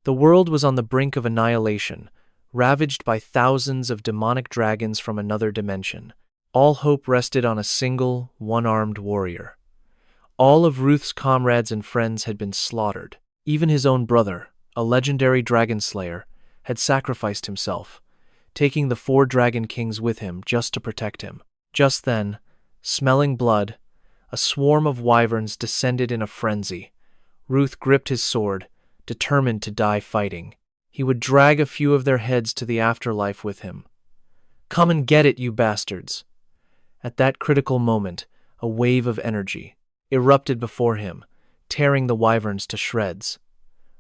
The world was on the brink of annihilation, ravaged by thousands of demonic dragons from another dimension. All hope rested on a single, one-armed warrior. All of Ruth's comrades and friends had been slaughtered. Even his own brother, a legendary dragon slayer, had sacrificed himself, taking the 4 dragon kings with him just to protect him. Just then, smelling blood, a swarm of wyverns descended in a frenzy. Ruth gripped his sword, determined to die fighting. He would drag a few of their heads to the afterlife with him. "Come and get it, you bastards!" At that critical moment, a wave of energy erupted before him, tearing the wyverns to shreds.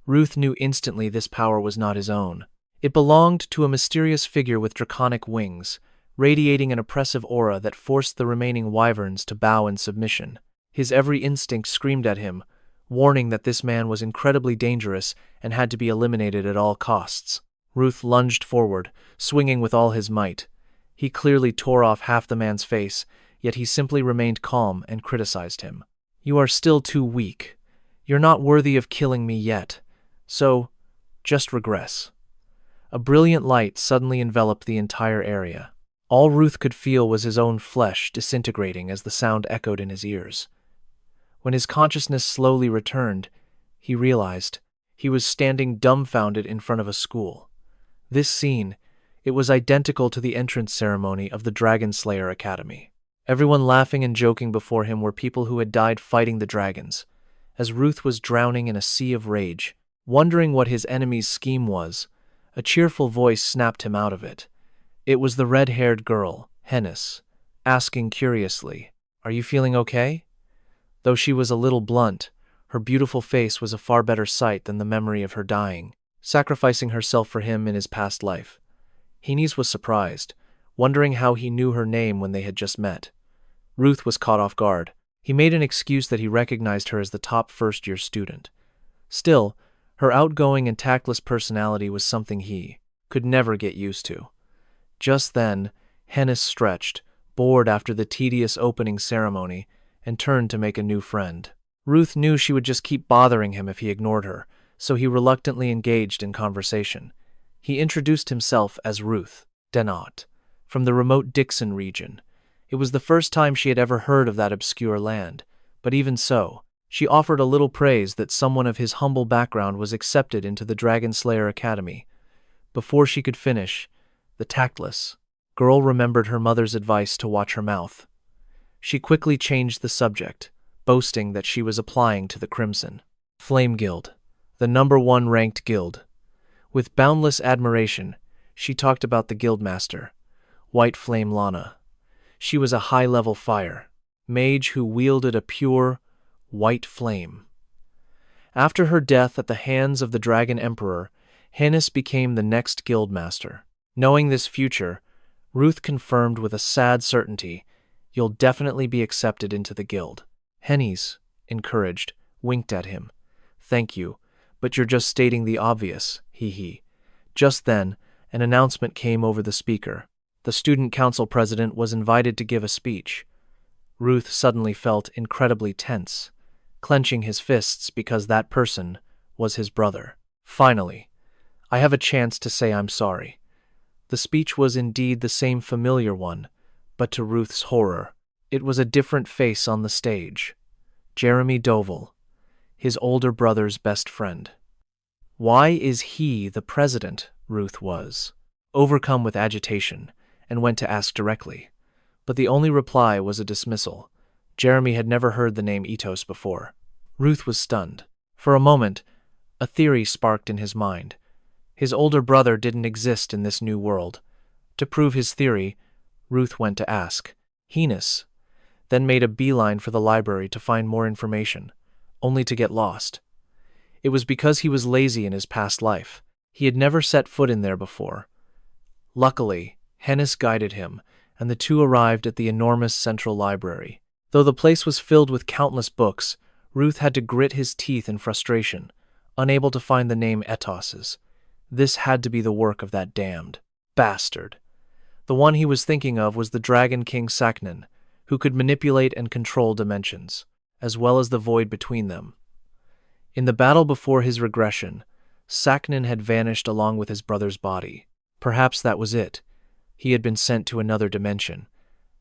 Ruth knew instantly this power was not his own. It belonged to a mysterious figure with draconic wings, radiating an oppressive aura that forced the remaining wyverns to bow in submission. His every instinct screamed at him, warning that this man was incredibly dangerous and had to be eliminated at all costs. Ruth lunged forward, swinging with all his might. He clearly tore off half the man's face, yet he simply remained calm and criticized him. "You are still too weak. You're not worthy of killing me yet. So, just regress." A brilliant light suddenly enveloped the entire area. All Ruth could feel was his own flesh disintegrating as the sound echoed in his ears. When his consciousness slowly returned, he realized he was standing dumbfounded in front of a school. This scene, it was identical to the entrance ceremony of the Dragon Slayer Academy. Everyone laughing and joking before him were people who had died fighting the dragons. As Ruth was drowning in a sea of rage, wondering what his enemy's scheme was, a cheerful voice snapped him out of it. It was the red-haired girl, Hennis, asking curiously, "Are you feeling okay?" Though she was a little blunt, her beautiful face was a far better sight than the memory of her dying, sacrificing herself for him in his past life. Hennis was surprised, wondering how he knew her name when they had just met. Ruth was caught off guard. He made an excuse that he recognized her as the top first-year student. Still, her outgoing and tactless personality was something he could never get used to. Just then, Hennis stretched, bored after the tedious opening ceremony, and turned to make a new friend. Ruth knew she would just keep bothering him if he ignored her, so he reluctantly engaged in conversation. He introduced himself as Ruth Denot, from the remote Dixon region. It was the first time she had ever heard of that obscure land, but even so, she offered a little praise that someone of his humble background was accepted into the Dragon Slayer Academy. Before she could finish, the tactless girl remembered her mother's advice to watch her mouth. She quickly changed the subject, boasting that she was applying to the Crimson Flame Guild, the #1 ranked guild. With boundless admiration, she talked about the guildmaster, White Flame Lana. She was a high-level fire mage who wielded a pure, white flame. After her death at the hands of the Dragon Emperor, Hennis became the next guildmaster. Knowing this future, Ruth confirmed with a sad certainty, "You'll definitely be accepted into the guild." Hennis, encouraged, winked at him. "Thank you, but you're just stating the obvious, he." Just then, an announcement came over the speaker. The student council president was invited to give a speech. Ruth suddenly felt incredibly tense, clenching his fists because that person was his brother. Finally, I have a chance to say I'm sorry. The speech was indeed the same familiar one, but to Ruth's horror, it was a different face on the stage. Jeremy Dovell, his older brother's best friend. Why is he the president? Ruth was overcome with agitation and went to ask directly, but the only reply was a dismissal. Jeremy had never heard the name Etos before. Ruth was stunned. For a moment, a theory sparked in his mind. His older brother didn't exist in this new world. To prove his theory, Ruth went to ask Hennis, then made a beeline for the library to find more information, only to get lost. It was because he was lazy in his past life. He had never set foot in there before. Luckily, Hennis guided him, and the two arrived at the enormous central library. Though the place was filled with countless books, Ruth had to grit his teeth in frustration, unable to find the name Etos's. This had to be the work of that damned bastard. The one he was thinking of was the Dragon King Saknin, who could manipulate and control dimensions, as well as the void between them. In the battle before his regression, Saknin had vanished along with his brother's body. Perhaps that was it. He had been sent to another dimension.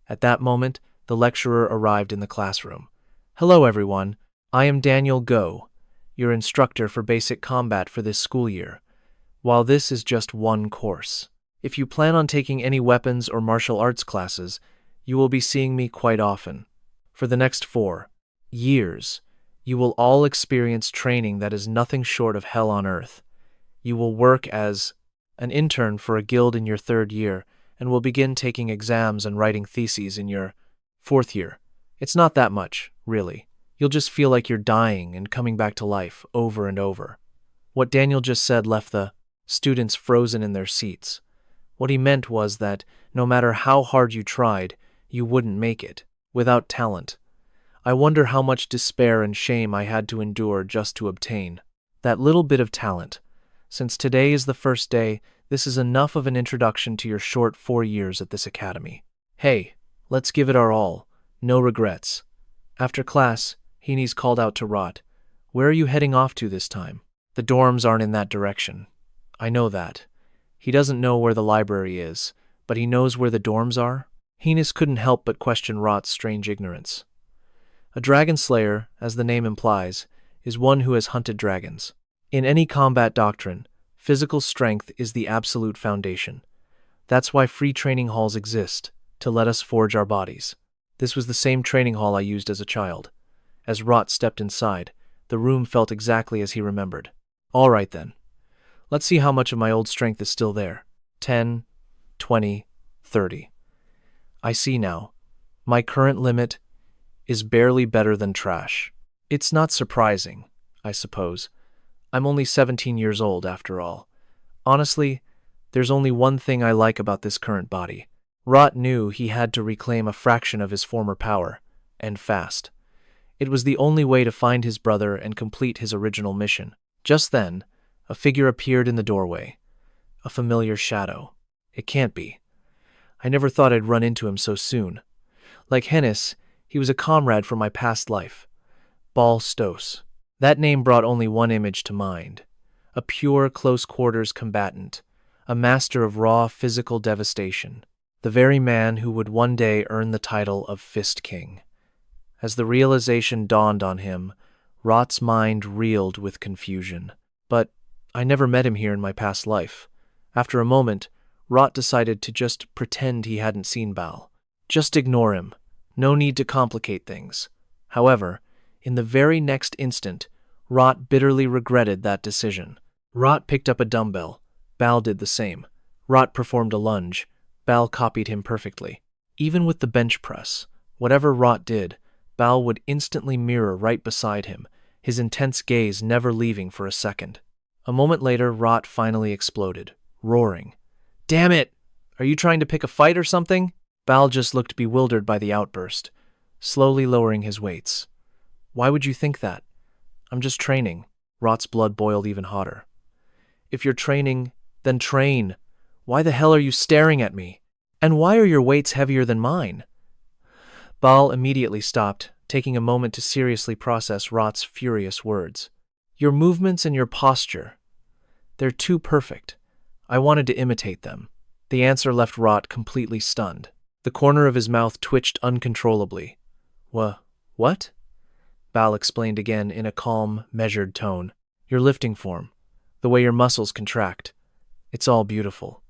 At that moment, the lecturer arrived in the classroom. "Hello, everyone. I am Daniel Go, your instructor for basic combat for this school year. While this is just one course, if you plan on taking any weapons or martial arts classes, you will be seeing me quite often. For the next 4 years, you will all experience training that is nothing short of hell on earth. You will work as an intern for a guild in your 3rd year and will begin taking exams and writing theses in your 4th year. It's not that much, really. You'll just feel like you're dying and coming back to life over and over." What Daniel just said left the students frozen in their seats. What he meant was that no matter how hard you tried, you wouldn't make it without talent. I wonder how much despair and shame I had to endure just to obtain that little bit of talent. Since today is the first day, this is enough of an introduction to your short 4 years at this academy. Hey, let's give it our all. No regrets. After class, Heeny's called out to Rot. "Where are you heading off to this time?" "The dorms aren't in that direction. I know that." He doesn't know where the library is, but he knows where the dorms are. Heenis couldn't help but question Rot's strange ignorance. A dragon slayer, as the name implies, is one who has hunted dragons. In any combat doctrine, physical strength is the absolute foundation. That's why free training halls exist, to let us forge our bodies. This was the same training hall I used as a child. As Rot stepped inside, the room felt exactly as he remembered. All right then. Let's see how much of my old strength is still there. 10, 20, 30. I see now. My current limit is barely better than trash. It's not surprising, I suppose. I'm only 17 years old, after all. Honestly, there's only one thing I like about this current body. Rot knew he had to reclaim a fraction of his former power, and fast. It was the only way to find his brother and complete his original mission. Just then, a figure appeared in the doorway. A familiar shadow. It can't be. I never thought I'd run into him so soon. Like Hennis, he was a comrade from my past life. Bal Stos. That name brought only one image to mind. A pure, close-quarters combatant. A master of raw physical devastation. The very man who would one day earn the title of Fist King. As the realization dawned on him, Rot's mind reeled with confusion. But I never met him here in my past life. After a moment, Rot decided to just pretend he hadn't seen Bal. Just ignore him. No need to complicate things. However, in the very next instant, Rot bitterly regretted that decision. Rot picked up a dumbbell. Bal did the same. Rot performed a lunge. Bal copied him perfectly. Even with the bench press, whatever Rot did, Bal would instantly mirror right beside him, his intense gaze never leaving for a second. A moment later, Rot finally exploded, roaring. "Damn it! Are you trying to pick a fight or something?" Bal just looked bewildered by the outburst, slowly lowering his weights. "Why would you think that? I'm just training." Rot's blood boiled even hotter. "If you're training, then train. Why the hell are you staring at me? And why are your weights heavier than mine?" Bal immediately stopped, taking a moment to seriously process Rot's furious words. "Your movements and your posture. They're too perfect. I wanted to imitate them." The answer left Rot completely stunned. The corner of his mouth twitched uncontrollably. What? Bal explained again in a calm, measured tone. "Your lifting form. The way your muscles contract. It's all beautiful."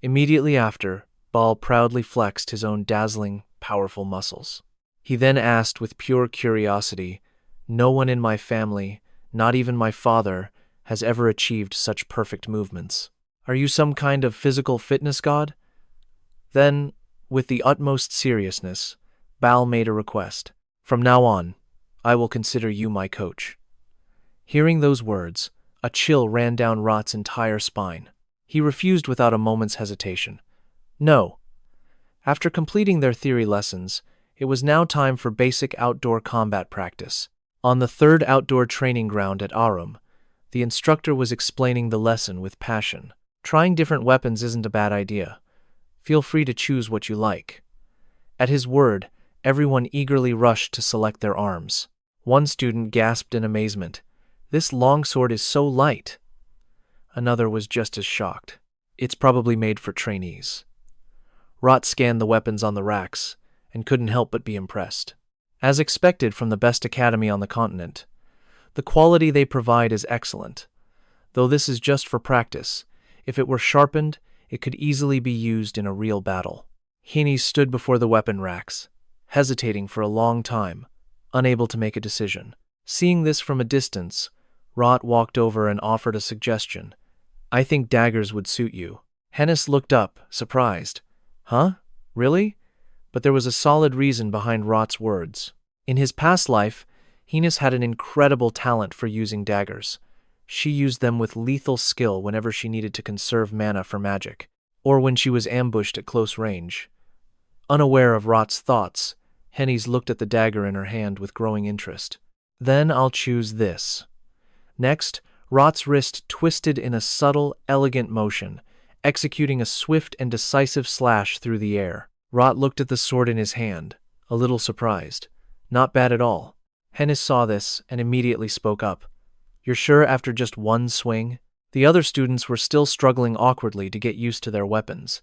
Immediately after, Bal proudly flexed his own dazzling, powerful muscles. He then asked with pure curiosity, "No one in my family, not even my father, has ever achieved such perfect movements. Are you some kind of physical fitness god?" Then, with the utmost seriousness, Bal made a request. "From now on, I will consider you my coach." Hearing those words, a chill ran down Rot's entire spine. He refused without a moment's hesitation. No. After completing their theory lessons, it was now time for basic outdoor combat practice. On the 3rd outdoor training ground at Arum, the instructor was explaining the lesson with passion. Trying different weapons isn't a bad idea. Feel free to choose what you like. At his word, everyone eagerly rushed to select their arms. One student gasped in amazement. "This longsword is so light." Another was just as shocked. It's probably made for trainees. Rot scanned the weapons on the racks and couldn't help but be impressed. As expected from the best academy on the continent, the quality they provide is excellent. Though this is just for practice, if it were sharpened, it could easily be used in a real battle. Heaney stood before the weapon racks, hesitating for a long time, unable to make a decision. Seeing this from a distance, Rot walked over and offered a suggestion. I think daggers would suit you. Hennis looked up, surprised. Huh? Really? But there was a solid reason behind Rot's words. In his past life, Hennis had an incredible talent for using daggers. She used them with lethal skill whenever she needed to conserve mana for magic, or when she was ambushed at close range. Unaware of Rot's thoughts, Hennis looked at the dagger in her hand with growing interest. Then I'll choose this. Next, Rot's wrist twisted in a subtle, elegant motion, executing a swift and decisive slash through the air. Rot looked at the sword in his hand, a little surprised. Not bad at all. Hennis saw this and immediately spoke up. You're sure after just one swing? The other students were still struggling awkwardly to get used to their weapons,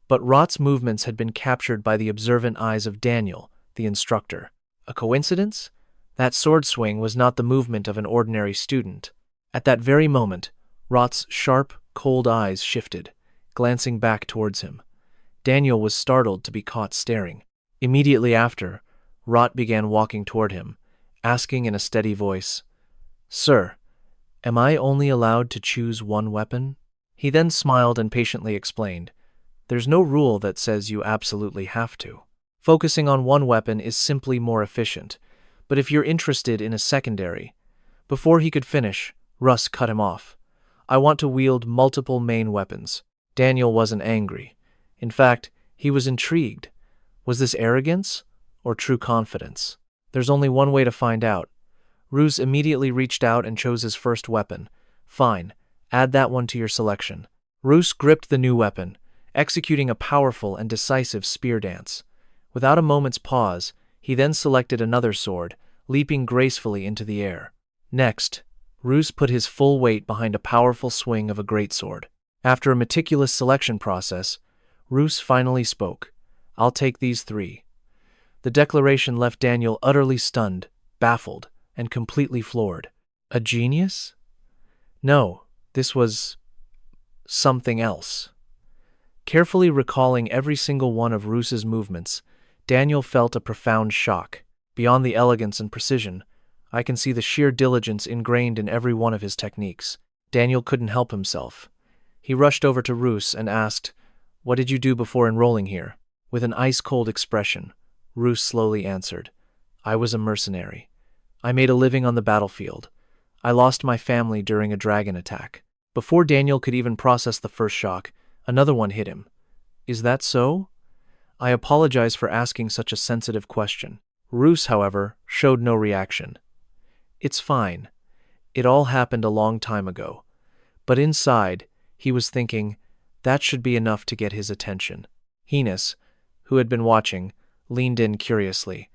but Rot's movements had been captured by the observant eyes of Daniel, the instructor. A coincidence? That sword swing was not the movement of an ordinary student. At that very moment, Rot's sharp, cold eyes shifted, glancing back towards him. Daniel was startled to be caught staring. Immediately after, Rot began walking toward him, asking in a steady voice, Sir, am I only allowed to choose one weapon? He then smiled and patiently explained, There's no rule that says you absolutely have to. Focusing on one weapon is simply more efficient, but if you're interested in a secondary. Before he could finish, Russ cut him off. I want to wield multiple main weapons. Daniel wasn't angry. In fact, he was intrigued. Was this arrogance or true confidence? There's only one way to find out. Ruth immediately reached out and chose his first weapon. Fine, add that one to your selection. Ruth gripped the new weapon, executing a powerful and decisive spear dance. Without a moment's pause, he then selected another sword, leaping gracefully into the air. Next, Ruth put his full weight behind a powerful swing of a greatsword. After a meticulous selection process, Ruth finally spoke. I'll take these three. The declaration left Daniel utterly stunned, baffled, and completely floored. A genius? No, this was something else. Carefully recalling every single one of Ruth's movements, Daniel felt a profound shock. Beyond the elegance and precision, I can see the sheer diligence ingrained in every one of his techniques. Daniel couldn't help himself. He rushed over to Ruth and asked, What did you do before enrolling here? With an ice-cold expression, Ruth slowly answered, I was a mercenary. I made a living on the battlefield. I lost my family during a dragon attack. Before Daniel could even process the first shock, another one hit him. Is that so? I apologize for asking such a sensitive question. Ruth, however, showed no reaction. It's fine. It all happened a long time ago. But inside, he was thinking, that should be enough to get his attention. Hennis, who had been watching, leaned in curiously.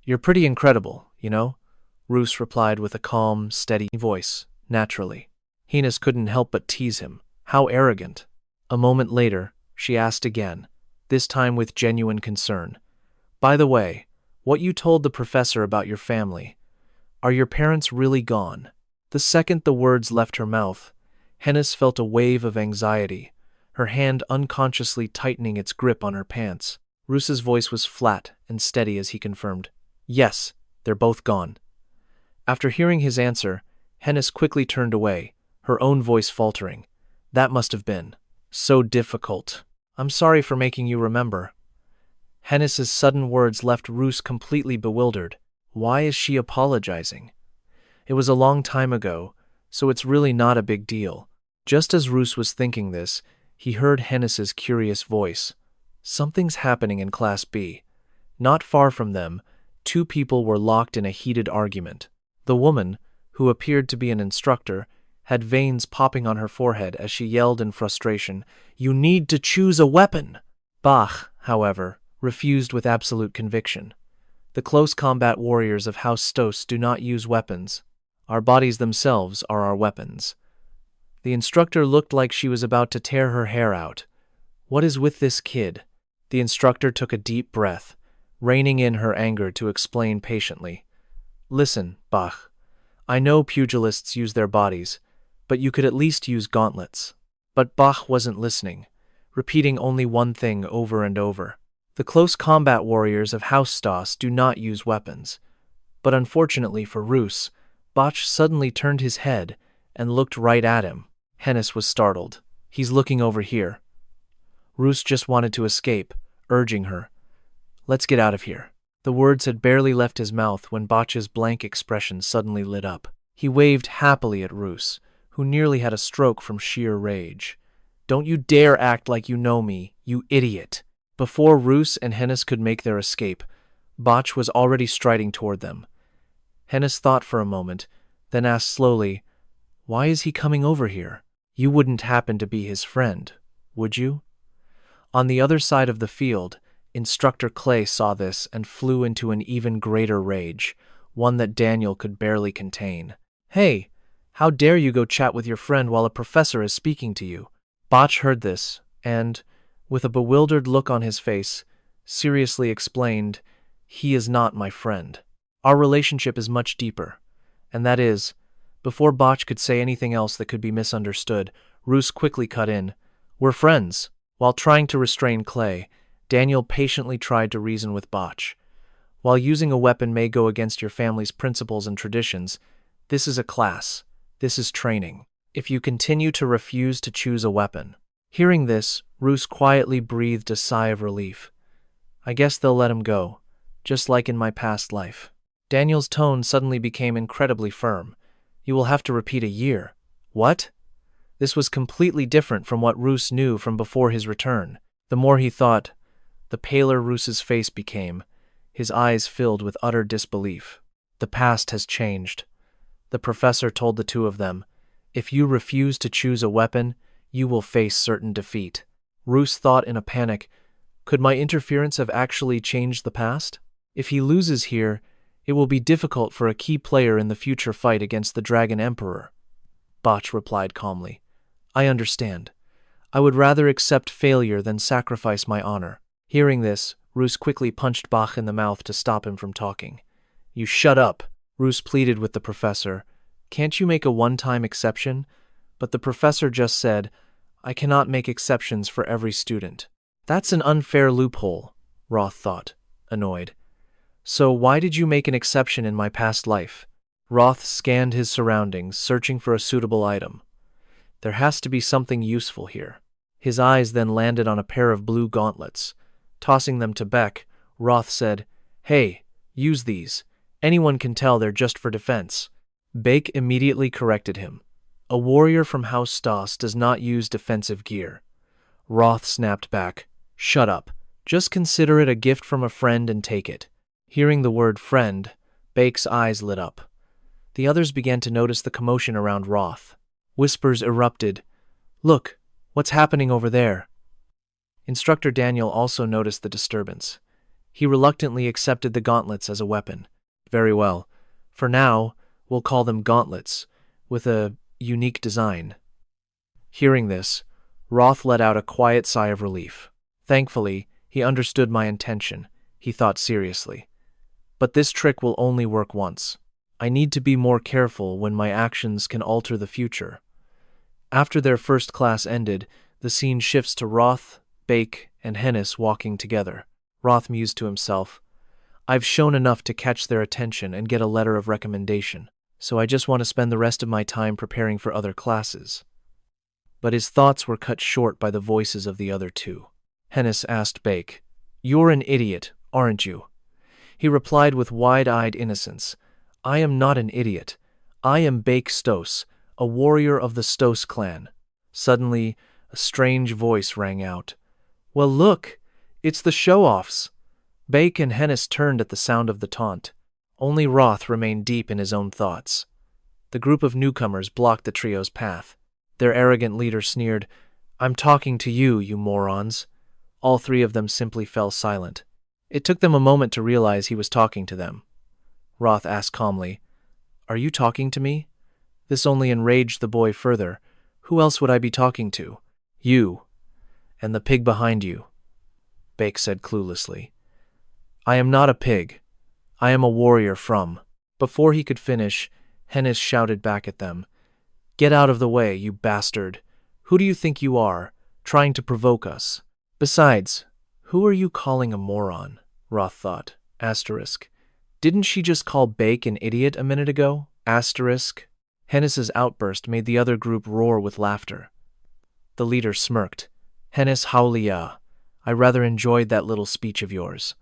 You're pretty incredible, you know? Ruth replied with a calm, steady voice, naturally. Hennis couldn't help but tease him. How arrogant. A moment later, she asked again, this time with genuine concern. By the way, what you told the professor about your family, are your parents really gone? The second the words left her mouth, Hennis felt a wave of anxiety, her hand unconsciously tightening its grip on her pants. Ruth's voice was flat and steady as he confirmed, Yes, they're both gone. After hearing his answer, Hennis quickly turned away, her own voice faltering. That must have been so difficult. I'm sorry for making you remember. Hennis's sudden words left Ruth completely bewildered. Why is she apologizing? It was a long time ago, so it's really not a big deal. Just as Ruth was thinking this, he heard Hennis's curious voice. Something's happening in Class B. Not far from them, two people were locked in a heated argument. The woman, who appeared to be an instructor, had veins popping on her forehead as she yelled in frustration, You need to choose a weapon! Bach, however, refused with absolute conviction. The close combat warriors of House Stos do not use weapons. Our bodies themselves are our weapons. The instructor looked like she was about to tear her hair out. What is with this kid? The instructor took a deep breath, reining in her anger to explain patiently. Listen, Bach. I know pugilists use their bodies, but you could at least use gauntlets. But Bach wasn't listening, repeating only one thing over and over. The close combat warriors of House Stas do not use weapons. But unfortunately for Roos, Bach suddenly turned his head and looked right at him. Hennis was startled. He's looking over here. Roos just wanted to escape, urging her. Let's get out of here. The words had barely left his mouth when Bach's blank expression suddenly lit up. He waved happily at Roos, who nearly had a stroke from sheer rage. Don't you dare act like you know me, you idiot. Before Roos and Hennis could make their escape, Bach was already striding toward them. Hennis thought for a moment, then asked slowly, Why is he coming over here? You wouldn't happen to be his friend, would you? On the other side of the field, Instructor Clay saw this and flew into an even greater rage, one that Daniel could barely contain. Hey, how dare you go chat with your friend while a professor is speaking to you? Bach heard this and, with a bewildered look on his face, seriously explained, He is not my friend. Our relationship is much deeper, and that is, before Bach could say anything else that could be misunderstood, Roos quickly cut in, We're friends. While trying to restrain Clay, Daniel patiently tried to reason with Bach. While using a weapon may go against your family's principles and traditions, this is a class. This is training. If you continue to refuse to choose a weapon. Hearing this, Roos quietly breathed a sigh of relief. I guess they'll let him go, just like in my past life. Daniel's tone suddenly became incredibly firm. You will have to repeat a year. What? This was completely different from what Roos knew from before his return. The more he thought, the paler Roos's face became, his eyes filled with utter disbelief. The past has changed. The professor told the two of them, If you refuse to choose a weapon, you will face certain defeat. Roos thought in a panic, Could my interference have actually changed the past? If he loses here, it will be difficult for a key player in the future fight against the Dragon Emperor. Bach replied calmly, I understand. I would rather accept failure than sacrifice my honor. Hearing this, Roos quickly punched Bach in the mouth to stop him from talking. You shut up, Roos pleaded with the professor. Can't you make a one-time exception? But the professor just said, I cannot make exceptions for every student. That's an unfair loophole, Roth thought, annoyed. So why did you make an exception in my past life? Roth scanned his surroundings, searching for a suitable item. There has to be something useful here. His eyes then landed on a pair of blue gauntlets. Tossing them to Beck, Roth said, Hey, use these. Anyone can tell they're just for defense. Beck immediately corrected him. A warrior from House Stas does not use defensive gear. Roth snapped back, Shut up. Just consider it a gift from a friend and take it. Hearing the word friend, Beck's eyes lit up. The others began to notice the commotion around Roth. Whispers erupted. Look, what's happening over there? Instructor Daniel also noticed the disturbance. He reluctantly accepted the gauntlets as a weapon. Very well. For now, we'll call them gauntlets, with a unique design. Hearing this, Roth let out a quiet sigh of relief. Thankfully, he understood my intention, he thought seriously. But this trick will only work once. I need to be more careful when my actions can alter the future. After their first class ended, the scene shifts to Roth, Beck, and Hennis walking together. Roth mused to himself, I've shown enough to catch their attention and get a letter of recommendation, so I just want to spend the rest of my time preparing for other classes. But his thoughts were cut short by the voices of the other two. Hennis asked Beck, You're an idiot, aren't you? He replied with wide-eyed innocence, I am not an idiot. I am Beck Stos, a warrior of the Stos clan. Suddenly, a strange voice rang out. Well, look, it's the show-offs. Beck and Hennis turned at the sound of the taunt. Only Roth remained deep in his own thoughts. The group of newcomers blocked the trio's path. Their arrogant leader sneered, I'm talking to you, you morons. All three of them simply fell silent. It took them a moment to realize he was talking to them. Roth asked calmly, Are you talking to me? This only enraged the boy further, Who else would I be talking to? You, and the pig behind you, Bake said cluelessly. I am not a pig. I am a warrior from. Before he could finish, Hennis shouted back at them. Get out of the way, you bastard. Who do you think you are, trying to provoke us? Besides, who are you calling a moron? Roth thought. Asterisk. Didn't she just call Bake an idiot a minute ago? Asterisk. Hennis's outburst made the other group roar with laughter. The leader smirked. Hennis Haulia, I rather enjoyed that little speech of yours.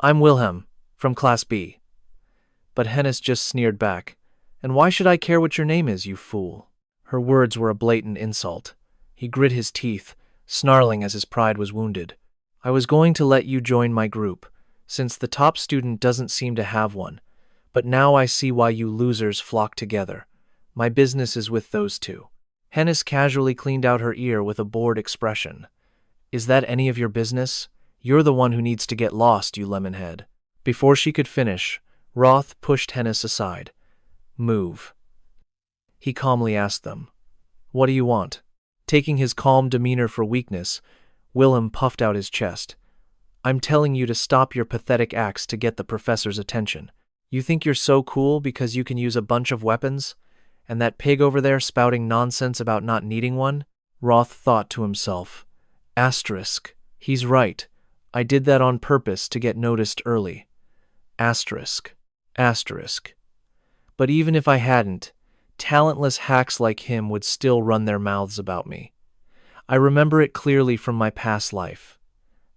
I'm Wilhelm, from Class B. But Hennis just sneered back. And why should I care what your name is, you fool? Her words were a blatant insult. He grit his teeth, snarling as his pride was wounded. I was going to let you join my group, since the top student doesn't seem to have one. But now I see why you losers flock together. My business is with those two. Hennis casually cleaned out her ear with a bored expression. Is that any of your business? You're the one who needs to get lost, you lemonhead. Before she could finish, Roth pushed Hennis aside. Move. He calmly asked them. What do you want? Taking his calm demeanor for weakness, Wilhelm puffed out his chest. I'm telling you to stop your pathetic acts to get the professor's attention. You think you're so cool because you can use a bunch of weapons? And that pig over there spouting nonsense about not needing one? Roth thought to himself. Asterisk. He's right. I did that on purpose to get noticed early. Asterisk. Asterisk. But even if I hadn't, talentless hacks like him would still run their mouths about me. I remember it clearly from my past life.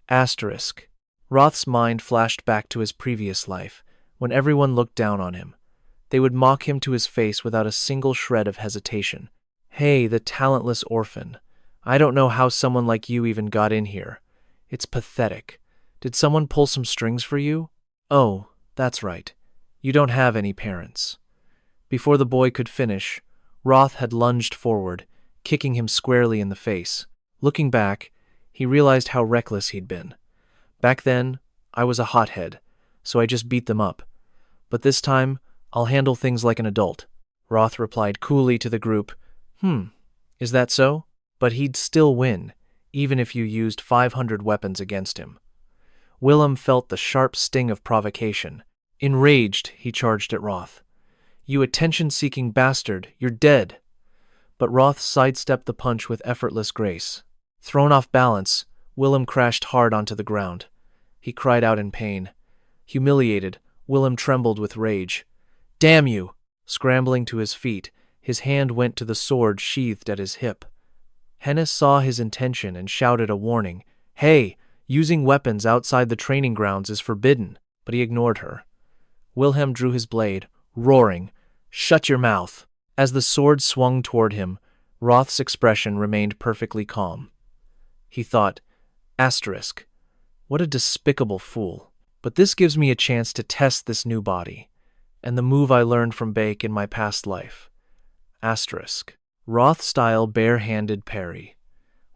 Asterisk. Roth's mind flashed back to his previous life, when everyone looked down on him. They would mock him to his face without a single shred of hesitation. Hey, the talentless orphan. I don't know how someone like you even got in here. It's pathetic. Did someone pull some strings for you? Oh, that's right. You don't have any parents. Before the boy could finish, Roth had lunged forward, kicking him squarely in the face. Looking back, he realized how reckless he'd been. Back then, I was a hothead, so I just beat them up. But this time, I'll handle things like an adult. Roth replied coolly to the group. Is that so? But he'd still win, even if you used 500 weapons against him. Wilhelm felt the sharp sting of provocation. Enraged, he charged at Roth. You attention-seeking bastard, you're dead. But Roth sidestepped the punch with effortless grace. Thrown off balance, Wilhelm crashed hard onto the ground. He cried out in pain. Humiliated, Wilhelm trembled with rage. Damn you! Scrambling to his feet, his hand went to the sword sheathed at his hip. Hennis saw his intention and shouted a warning. Hey, using weapons outside the training grounds is forbidden, but he ignored her. Wilhelm drew his blade, roaring, Shut your mouth! As the sword swung toward him, Roth's expression remained perfectly calm. He thought, Asterisk. What a despicable fool. But this gives me a chance to test this new body, and the move I learned from Bake in my past life. Asterisk. Roth-style bare-handed parry.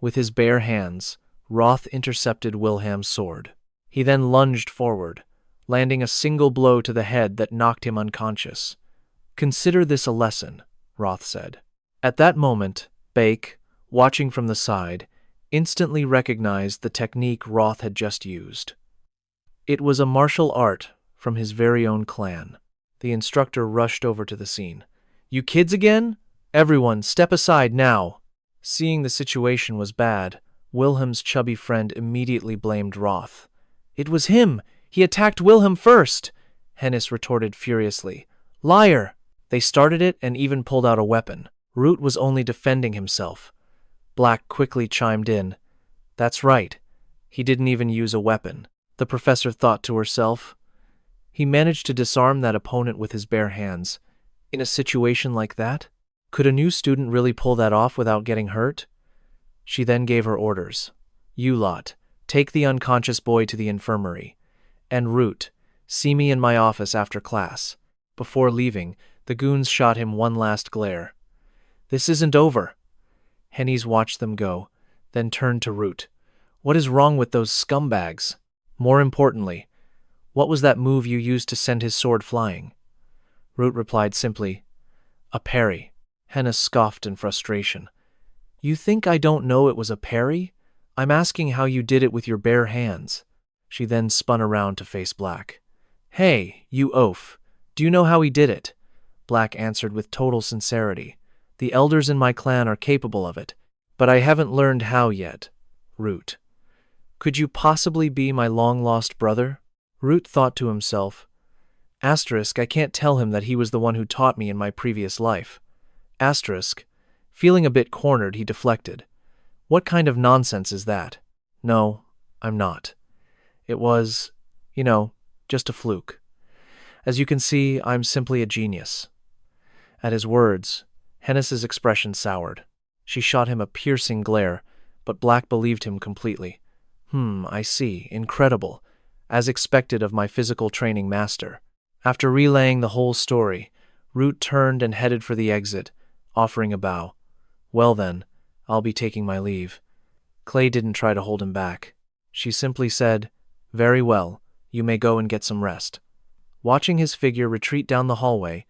With his bare hands, Roth intercepted Wilhelm's sword. He then lunged forward, landing a single blow to the head that knocked him unconscious. Consider this a lesson, Roth said. At that moment, Bake, watching from the side, instantly recognized the technique Roth had just used. It was a martial art from his very own clan. The instructor rushed over to the scene. You kids again? Everyone, step aside now. Seeing the situation was bad, Wilhelm's chubby friend immediately blamed Roth. It was him! He attacked Wilhelm first! Hennis retorted furiously. Liar! They started it and even pulled out a weapon. Root was only defending himself. Black quickly chimed in. That's right. He didn't even use a weapon. The professor thought to herself. He managed to disarm that opponent with his bare hands. In a situation like that? Could a new student really pull that off without getting hurt? She then gave her orders. You lot, take the unconscious boy to the infirmary. And Root, see me in my office after class. Before leaving, the goons shot him one last glare. This isn't over. Hennis watched them go, then turned to Root. What is wrong with those scumbags? More importantly, what was that move you used to send his sword flying? Root replied simply, a parry. Hennis scoffed in frustration. You think I don't know it was a parry? I'm asking how you did it with your bare hands. She then spun around to face Black. Hey, you oaf. Do you know how he did it? Black answered with total sincerity. The elders in my clan are capable of it, but I haven't learned how yet. Root. Could you possibly be my long-lost brother? Root thought to himself. Asterisk, I can't tell him that he was the one who taught me in my previous life. Asterisk. Feeling a bit cornered, he deflected. What kind of nonsense is that? No, I'm not. It was, just a fluke. As you can see, I'm simply a genius. At his words, Hennis's expression soured. She shot him a piercing glare, but Black believed him completely. I see. Incredible. As expected of my physical training master. After relaying the whole story, Root turned and headed for the exit, offering a bow. Well then, I'll be taking my leave. Clay didn't try to hold him back. She simply said, Very well, you may go and get some rest. Watching his figure retreat down the hallway,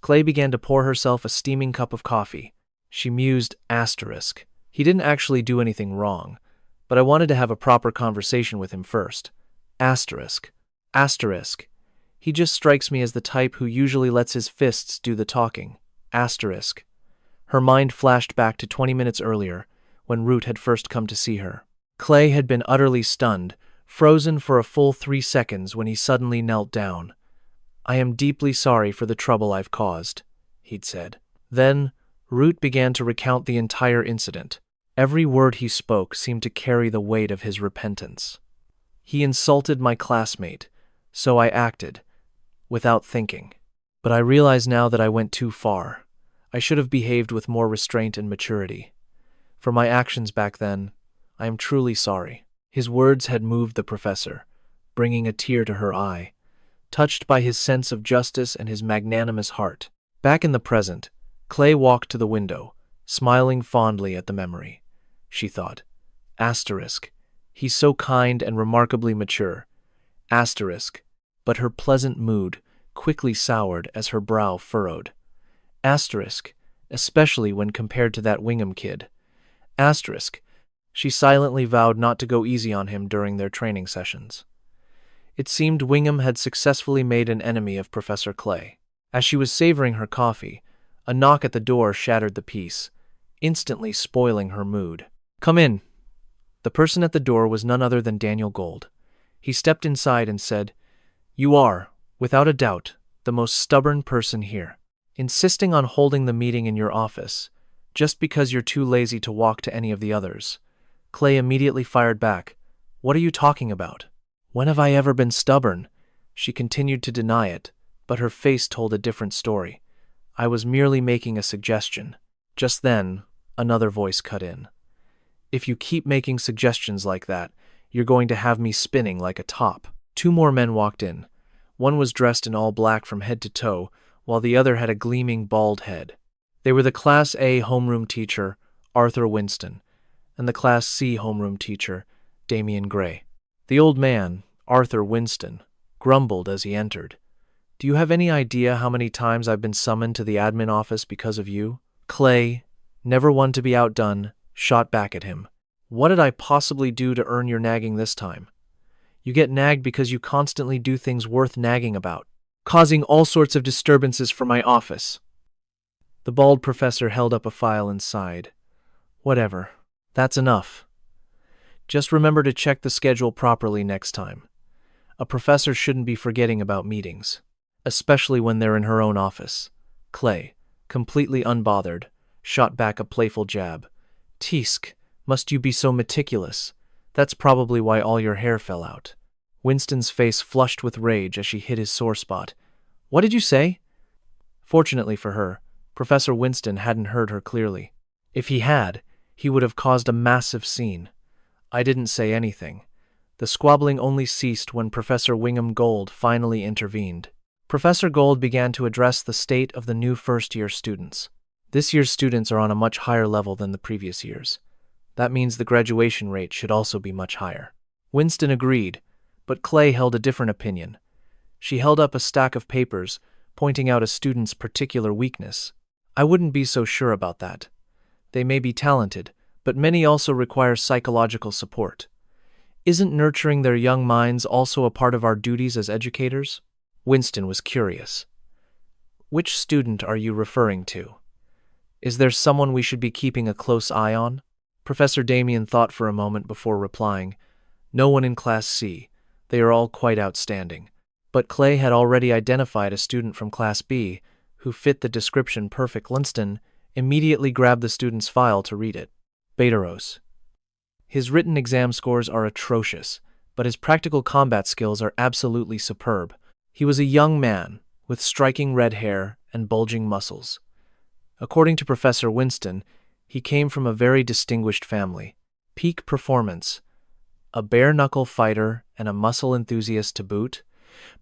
Clay began to pour herself a steaming cup of coffee. She mused, asterisk. He didn't actually do anything wrong, but I wanted to have a proper conversation with him first. Asterisk. Asterisk. He just strikes me as the type who usually lets his fists do the talking. Asterisk. Her mind flashed back to 20 minutes earlier, when Root had first come to see her. Clay had been utterly stunned, frozen for a full 3 seconds when he suddenly knelt down. I am deeply sorry for the trouble I've caused, he'd said. Then, Root began to recount the entire incident. Every word he spoke seemed to carry the weight of his repentance. He insulted my classmate, so I acted, without thinking. But I realize now that I went too far. I should have behaved with more restraint and maturity. For my actions back then, I am truly sorry. His words had moved the professor, bringing a tear to her eye, touched by his sense of justice and his magnanimous heart. Back in the present, Clay walked to the window, smiling fondly at the memory. She thought, asterisk, he's so kind and remarkably mature. Asterisk, but her pleasant mood quickly soured as her brow furrowed. Asterisk, especially when compared to that Wingham kid. Asterisk, she silently vowed not to go easy on him during their training sessions. It seemed Wingham had successfully made an enemy of Professor Clay. As she was savoring her coffee, a knock at the door shattered the peace, instantly spoiling her mood. Come in. The person at the door was none other than Daniel Gold. He stepped inside and said, You are, without a doubt, the most stubborn person here. Insisting on holding the meeting in your office, just because you're too lazy to walk to any of the others. Clay immediately fired back. What are you talking about? When have I ever been stubborn? She continued to deny it, but her face told a different story. I was merely making a suggestion. Just then, another voice cut in. If you keep making suggestions like that, you're going to have me spinning like a top. 2 more men walked in. One was dressed in all black from head to toe, while the other had a gleaming bald head. They were the Class A homeroom teacher, Arthur Winston, and the Class C homeroom teacher, Damian Gray. The old man, Arthur Winston, grumbled as he entered. Do you have any idea how many times I've been summoned to the admin office because of you? Clay, never one to be outdone, shot back at him. What did I possibly do to earn your nagging this time? You get nagged because you constantly do things worth nagging about, causing all sorts of disturbances for my office. The bald professor held up a file and sighed. Whatever. That's enough. Just remember to check the schedule properly next time. A professor shouldn't be forgetting about meetings, especially when they're in her own office. Clay, completely unbothered, shot back a playful jab. Teesk, must you be so meticulous? That's probably why all your hair fell out. Winston's face flushed with rage as she hit his sore spot. What did you say? Fortunately for her, Professor Winston hadn't heard her clearly. If he had, he would have caused a massive scene. I didn't say anything. The squabbling only ceased when Professor Wingham Gold finally intervened. Professor Gold began to address the state of the new first-year students. This year's students are on a much higher level than the previous years. That means the graduation rate should also be much higher. Winston agreed, but Clay held a different opinion. She held up a stack of papers, pointing out a student's particular weakness. I wouldn't be so sure about that. They may be talented, but many also require psychological support. Isn't nurturing their young minds also a part of our duties as educators? Winston was curious. Which student are you referring to? Is there someone we should be keeping a close eye on? Professor Damien thought for a moment before replying, No one in Class C. They are all quite outstanding. But Clay had already identified a student from Class B who fit the description perfect. Winston immediately grabbed the student's file to read it. Etos. His written exam scores are atrocious, but his practical combat skills are absolutely superb. He was a young man with striking red hair and bulging muscles. According to Professor Winston, he came from a very distinguished family. Peak performance, a bare-knuckle fighter and a muscle enthusiast to boot.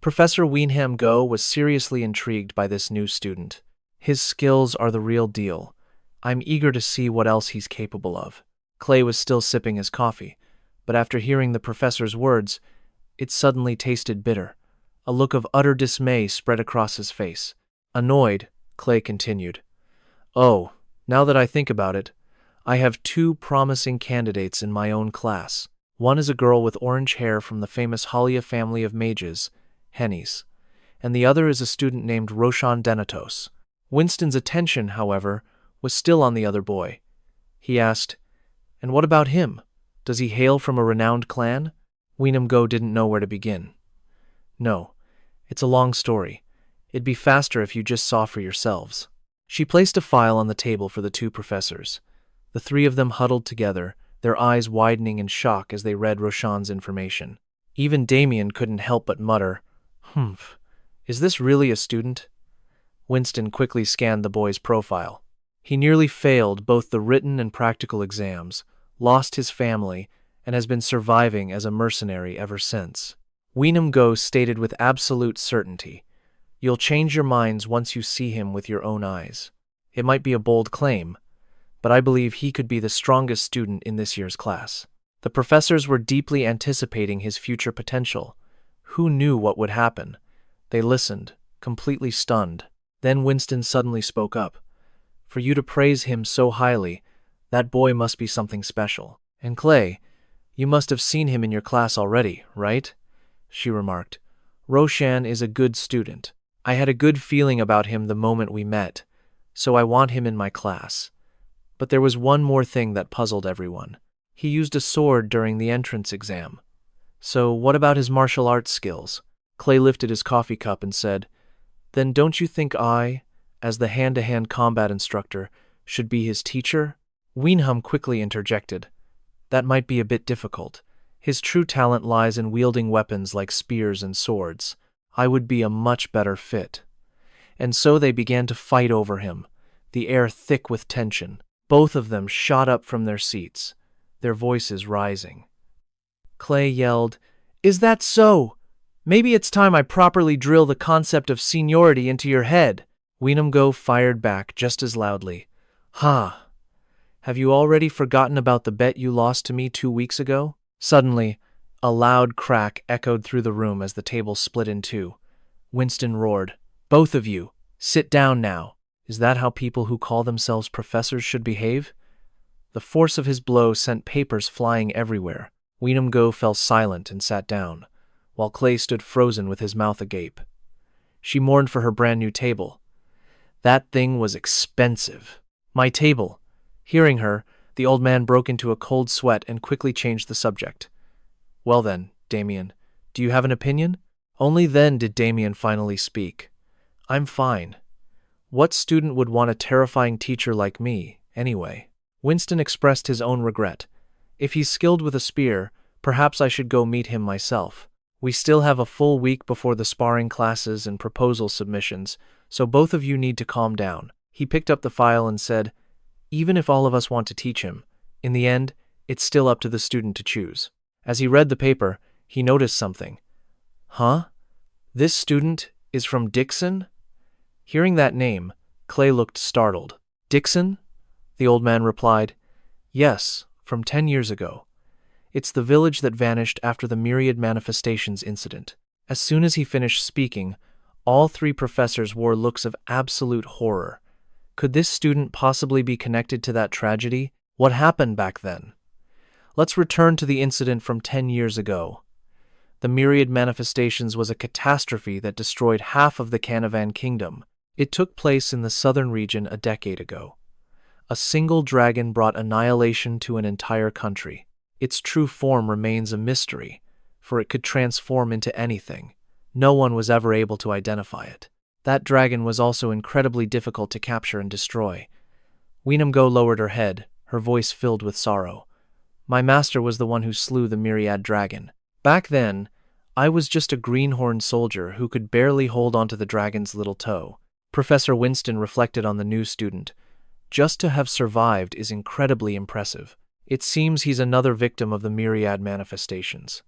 Professor Wienham Go was seriously intrigued by this new student. His skills are the real deal. I'm eager to see what else he's capable of. Clay was still sipping his coffee, but after hearing the professor's words, it suddenly tasted bitter. A look of utter dismay spread across his face. Annoyed, Clay continued. Oh, now that I think about it, I have two promising candidates in my own class. One is a girl with orange hair from the famous Halia family of mages, Hennies, and the other is a student named Roshan Denatos. Winston's attention, however, was still on the other boy. He asked, And what about him? Does he hail from a renowned clan? Wienham Go didn't know where to begin. No, it's a long story. It'd be faster if you just saw for yourselves. She placed a file on the table for the two professors. The three of them huddled together, their eyes widening in shock as they read Roshan's information. Even Damien couldn't help but mutter, Humph, is this really a student? Winston quickly scanned the boy's profile. He nearly failed both the written and practical exams, lost his family, and has been surviving as a mercenary ever since. Wienham Go stated with absolute certainty, You'll change your minds once you see him with your own eyes. It might be a bold claim, but I believe he could be the strongest student in this year's class. The professors were deeply anticipating his future potential. Who knew what would happen? They listened, completely stunned. Then Winston suddenly spoke up. For you to praise him so highly, that boy must be something special. And Clay, you must have seen him in your class already, right? She remarked. Roshan is a good student. I had a good feeling about him the moment we met, so I want him in my class. But there was one more thing that puzzled everyone. He used a sword during the entrance exam. So what about his martial arts skills? Clay lifted his coffee cup and said, Then don't you think I, as the hand-to-hand combat instructor, should be his teacher? Wienham quickly interjected. That might be a bit difficult. His true talent lies in wielding weapons like spears and swords. I would be a much better fit. And so they began to fight over him, the air thick with tension. Both of them shot up from their seats, their voices rising. Clay yelled, Is that so? Maybe it's time I properly drill the concept of seniority into your head. Wienham Go fired back just as loudly. Ha! Have you already forgotten about the bet you lost to me 2 weeks ago? Suddenly, a loud crack echoed through the room as the table split in two. Winston roared, Both of you, sit down now. Is that how people who call themselves professors should behave? The force of his blow sent papers flying everywhere. Wienham Go fell silent and sat down, while Clay stood frozen with his mouth agape. She mourned for her brand-new table. That thing was expensive. My table. Hearing her, the old man broke into a cold sweat and quickly changed the subject. Well then, Damien, do you have an opinion? Only then did Damien finally speak. I'm fine. What student would want a terrifying teacher like me, anyway? Winston expressed his own regret. If he's skilled with a spear, perhaps I should go meet him myself. We still have a full week before the sparring classes and proposal submissions, so both of you need to calm down. He picked up the file and said, Even if all of us want to teach him, in the end, it's still up to the student to choose. As he read the paper, he noticed something. Huh? This student is from Dixon? Hearing that name, Clay looked startled. Dixon? The old man replied, Yes, from 10 years ago. It's the village that vanished after the Myriad manifestations incident. As soon as he finished speaking, all three professors wore looks of absolute horror. Could this student possibly be connected to that tragedy? What happened back then? Let's return to the incident from 10 years ago. The Myriad manifestations was a catastrophe that destroyed half of the Canavan kingdom. It took place in the southern region a decade ago. A single dragon brought annihilation to an entire country. Its true form remains a mystery, for it could transform into anything. No one was ever able to identify it. That dragon was also incredibly difficult to capture and destroy. Go lowered her head, her voice filled with sorrow. My master was the one who slew the Myriad dragon. Back then, I was just a greenhorn soldier who could barely hold onto the dragon's little toe. Professor Winston reflected on the new student. Just to have survived is incredibly impressive. It seems he's another victim of the Myriad manifestations.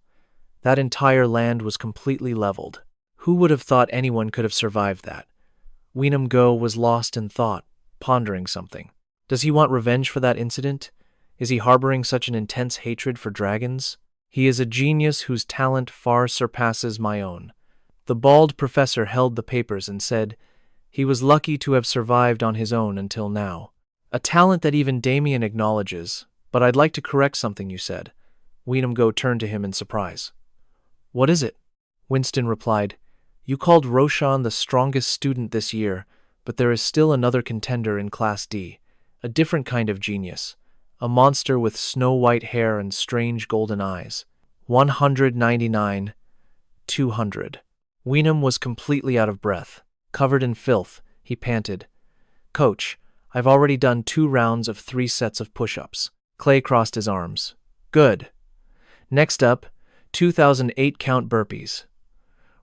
That entire land was completely leveled. Who would have thought anyone could have survived that? Go was lost in thought, pondering something. Does he want revenge for that incident? Is he harboring such an intense hatred for dragons? He is a genius whose talent far surpasses my own. The bald professor held the papers and said, he was lucky to have survived on his own until now. A talent that even Damien acknowledges, but I'd like to correct something you said. Go turned to him in surprise. What is it? Winston replied, you called Roshan the strongest student this year, but there is still another contender in Class D, a different kind of genius, a monster with snow-white hair and strange golden eyes. 199, 200. Was completely out of breath. Covered in filth, he panted. Coach, I've already done 2 rounds of 3 sets of push-ups. Clay crossed his arms. Good. Next up, 2008 count burpees.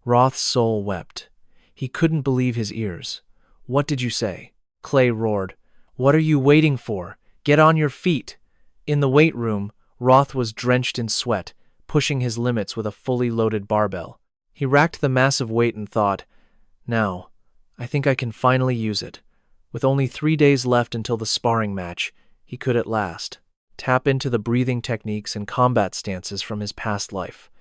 Roth's soul wept. He couldn't believe his ears. What did you say? Clay roared. What are you waiting for? Get on your feet. In the weight room, Roth was drenched in sweat, pushing his limits with a fully loaded barbell. He racked the massive weight and thought, now, I think I can finally use it. With only 3 days left until the sparring match, he could at last tap into the breathing techniques and combat stances from his past life,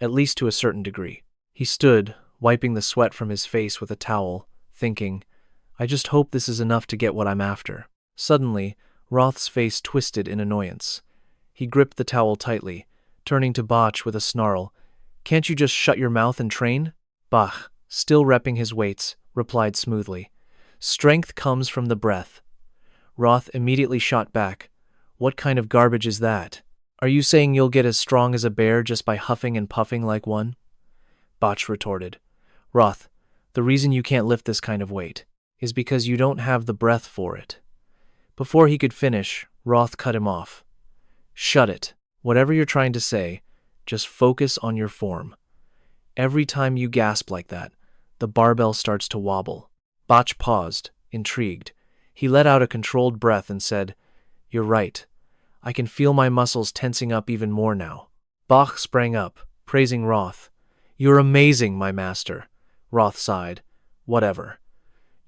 at least to a certain degree. He stood, wiping the sweat from his face with a towel, thinking, I just hope this is enough to get what I'm after. Suddenly, Roth's face twisted in annoyance. He gripped the towel tightly, turning to Botch with a snarl. Can't you just shut your mouth and train? Bach, still repping his weights, replied smoothly. Strength comes from the breath. Roth immediately shot back. What kind of garbage is that? Are you saying you'll get as strong as a bear just by huffing and puffing like one? Botch retorted. Roth, the reason you can't lift this kind of weight is because you don't have the breath for it. Before he could finish, Roth cut him off. Shut it. Whatever you're trying to say, just focus on your form. Every time you gasp like that, the barbell starts to wobble. Botch paused, intrigued. He let out a controlled breath and said, You're right. I can feel my muscles tensing up even more now. Bach sprang up, praising Roth. You're amazing, my master. Roth sighed. Whatever.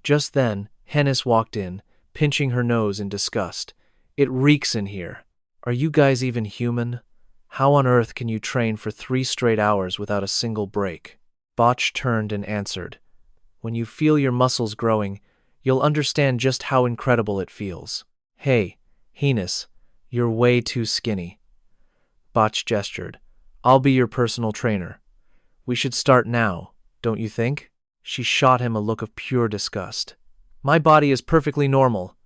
Just then, Hennis walked in, pinching her nose in disgust. It reeks in here. Are you guys even human? How on earth can you train for 3 straight hours without a single break? Botch turned and answered. When you feel your muscles growing, you'll understand just how incredible it feels. Hey, Hennis, you're way too skinny. Botch gestured. I'll be your personal trainer. We should start now, don't you think? She shot him a look of pure disgust. My body is perfectly normal.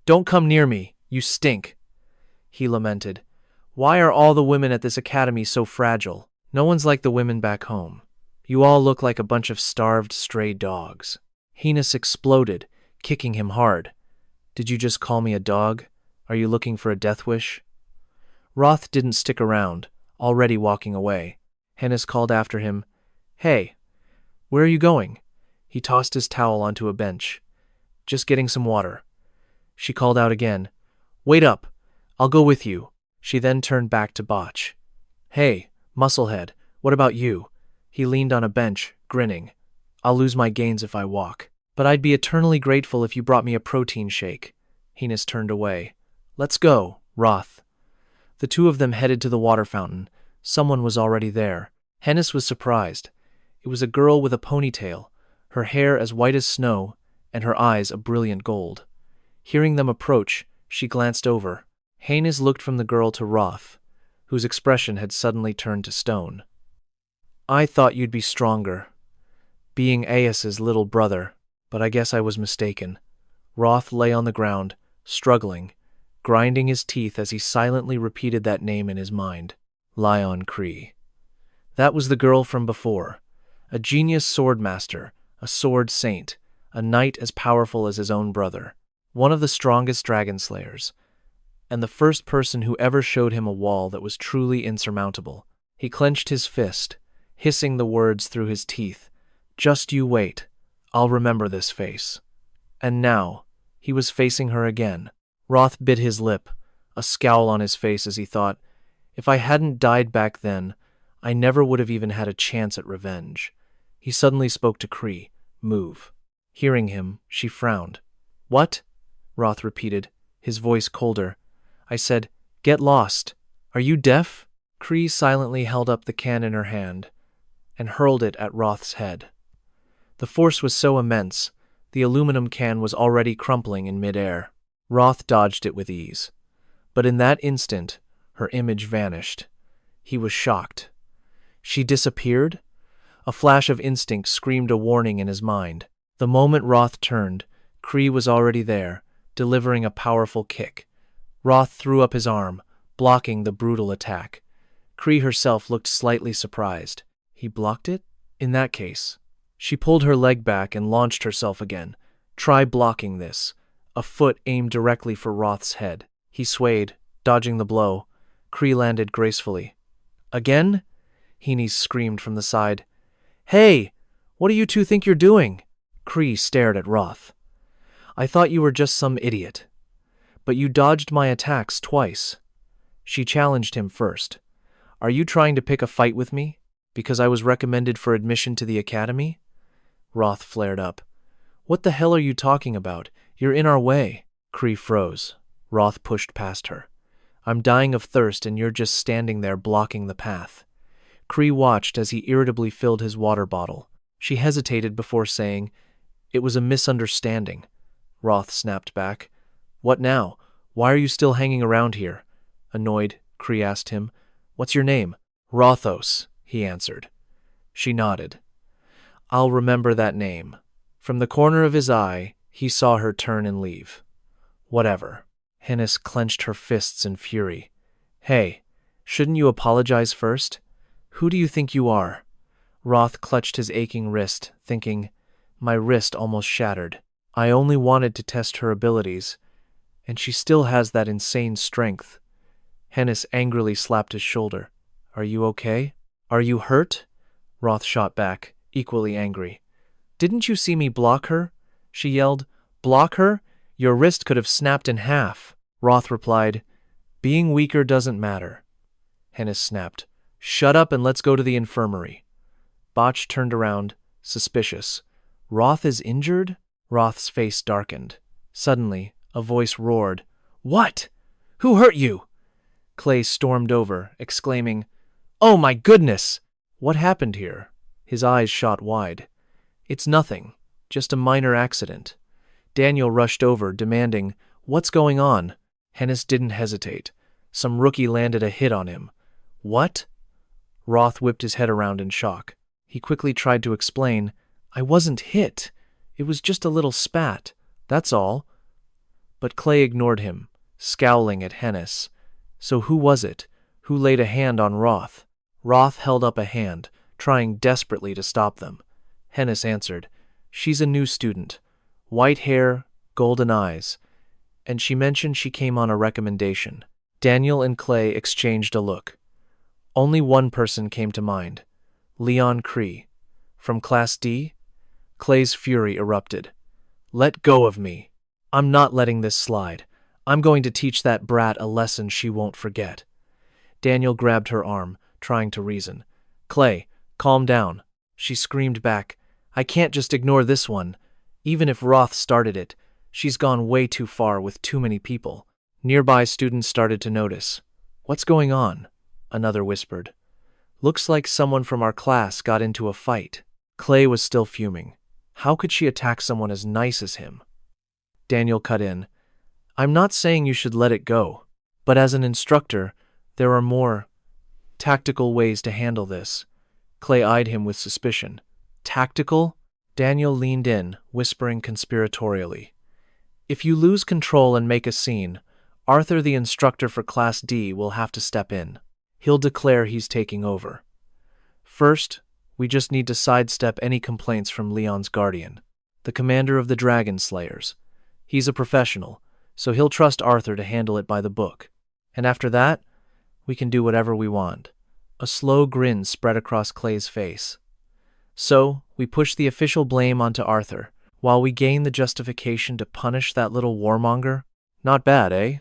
Don't come near me, you stink. He lamented. Why are all the women at this academy so fragile? No one's like the women back home. You all look like a bunch of starved stray dogs. Hennis exploded, kicking him hard. Did you just call me a dog? Are you looking for a death wish? Roth didn't stick around, already walking away. Hennis called after him, Hey, where are you going? He tossed his towel onto a bench. Just getting some water. She called out again, Wait up, I'll go with you. She then turned back to Botch. Hey, musclehead, what about you? He leaned on a bench, grinning. I'll lose my gains if I walk. But I'd be eternally grateful if you brought me a protein shake. Hennis turned away. Let's go, Roth. The two of them headed to the water fountain. Someone was already there. Hennis was surprised. It was a girl with a ponytail, her hair as white as snow, and her eyes a brilliant gold. Hearing them approach, she glanced over. Haines looked from the girl to Roth, whose expression had suddenly turned to stone. I thought you'd be stronger, being Aes's little brother, but I guess I was mistaken. Roth lay on the ground, struggling, grinding his teeth as he silently repeated that name in his mind. Lion Cree. That was the girl from before. A genius swordmaster, a sword saint, a knight as powerful as his own brother. One of the strongest dragon slayers, and the first person who ever showed him a wall that was truly insurmountable. He clenched his fist, hissing the words through his teeth. Just you wait. I'll remember this face. And now, he was facing her again. Roth bit his lip, a scowl on his face as he thought, if I hadn't died back then, I never would have even had a chance at revenge. He suddenly spoke to Cree. Move. Hearing him, she frowned. What? Roth repeated, his voice colder. I said, get lost. Are you deaf? Cree silently held up the can in her hand and hurled it at Roth's head. The force was so immense, the aluminum can was already crumpling in midair. Roth dodged it with ease. But in that instant, her image vanished. He was shocked. She disappeared? A flash of instinct screamed a warning in his mind. The moment Roth turned, Cree was already there, delivering a powerful kick. Roth threw up his arm, blocking the brutal attack. Cree herself looked slightly surprised. He blocked it? In that case. She pulled her leg back and launched herself again. Try blocking this. A foot aimed directly for Roth's head. He swayed, dodging the blow. Cree landed gracefully. Again? Haines screamed from the side. Hey! What do you two think you're doing? Cree stared at Roth. I thought you were just some idiot. But you dodged my attacks twice. She challenged him first. Are you trying to pick a fight with me? Because I was recommended for admission to the academy? Roth flared up. What the hell are you talking about? You're in our way. Cree froze. Roth pushed past her. I'm dying of thirst and you're just standing there blocking the path. Cree watched as he irritably filled his water bottle. She hesitated before saying, It was a misunderstanding. Roth snapped back. What now? Why are you still hanging around here? Annoyed, Cree asked him. What's your name? Rothos, he answered. She nodded. I'll remember that name. From the corner of his eye, he saw her turn and leave. Whatever. Haines clenched her fists in fury. Hey, shouldn't you apologize first? Who do you think you are? Roth clutched his aching wrist, thinking, my wrist almost shattered. I only wanted to test her abilities, and she still has that insane strength. Haines angrily slapped his shoulder. Are you okay? Are you hurt? Roth shot back, equally angry. Didn't you see me block her? She yelled. Block her? Your wrist could have snapped in half. Roth replied, Being weaker doesn't matter. Haines snapped. Shut up and let's go to the infirmary. Botch turned around, suspicious. Roth is injured? Roth's face darkened. Suddenly, a voice roared. What? Who hurt you? Clay stormed over, exclaiming, Oh my goodness! What happened here? His eyes shot wide. It's nothing, just a minor accident. Daniel rushed over, demanding, What's going on? Haines didn't hesitate. Some rookie landed a hit on him. What? Roth whipped his head around in shock. He quickly tried to explain, I wasn't hit. It was just a little spat. That's all. But Clay ignored him, scowling at Haines. So who was it? Who laid a hand on Roth? Roth held up a hand, trying desperately to stop them. Haines answered, She's a new student. White hair, golden eyes. And she mentioned she came on a recommendation. Daniel and Clay exchanged a look. Only one person came to mind. Leon Cree. From Class D? Clay's fury erupted. Let go of me. I'm not letting this slide. I'm going to teach that brat a lesson she won't forget. Daniel grabbed her arm, trying to reason. Clay, calm down. She screamed back. I can't just ignore this one. Even if Roth started it, she's gone way too far with too many people. Nearby students started to notice. What's going on? Another whispered. Looks like someone from our class got into a fight. Clay was still fuming. How could she attack someone as nice as him? Daniel cut in. I'm not saying you should let it go, but as an instructor, there are more tactical ways to handle this. Clay eyed him with suspicion. Tactical? Daniel leaned in, whispering conspiratorially. If you lose control and make a scene, Arthur, the instructor for Class D, will have to step in. He'll declare he's taking over. First, we just need to sidestep any complaints from Leon's guardian, the commander of the Dragon Slayers. He's a professional, so he'll trust Arthur to handle it by the book. And after that, we can do whatever we want. A slow grin spread across Clay's face. So, we push the official blame onto Arthur, while we gain the justification to punish that little warmonger? Not bad, eh?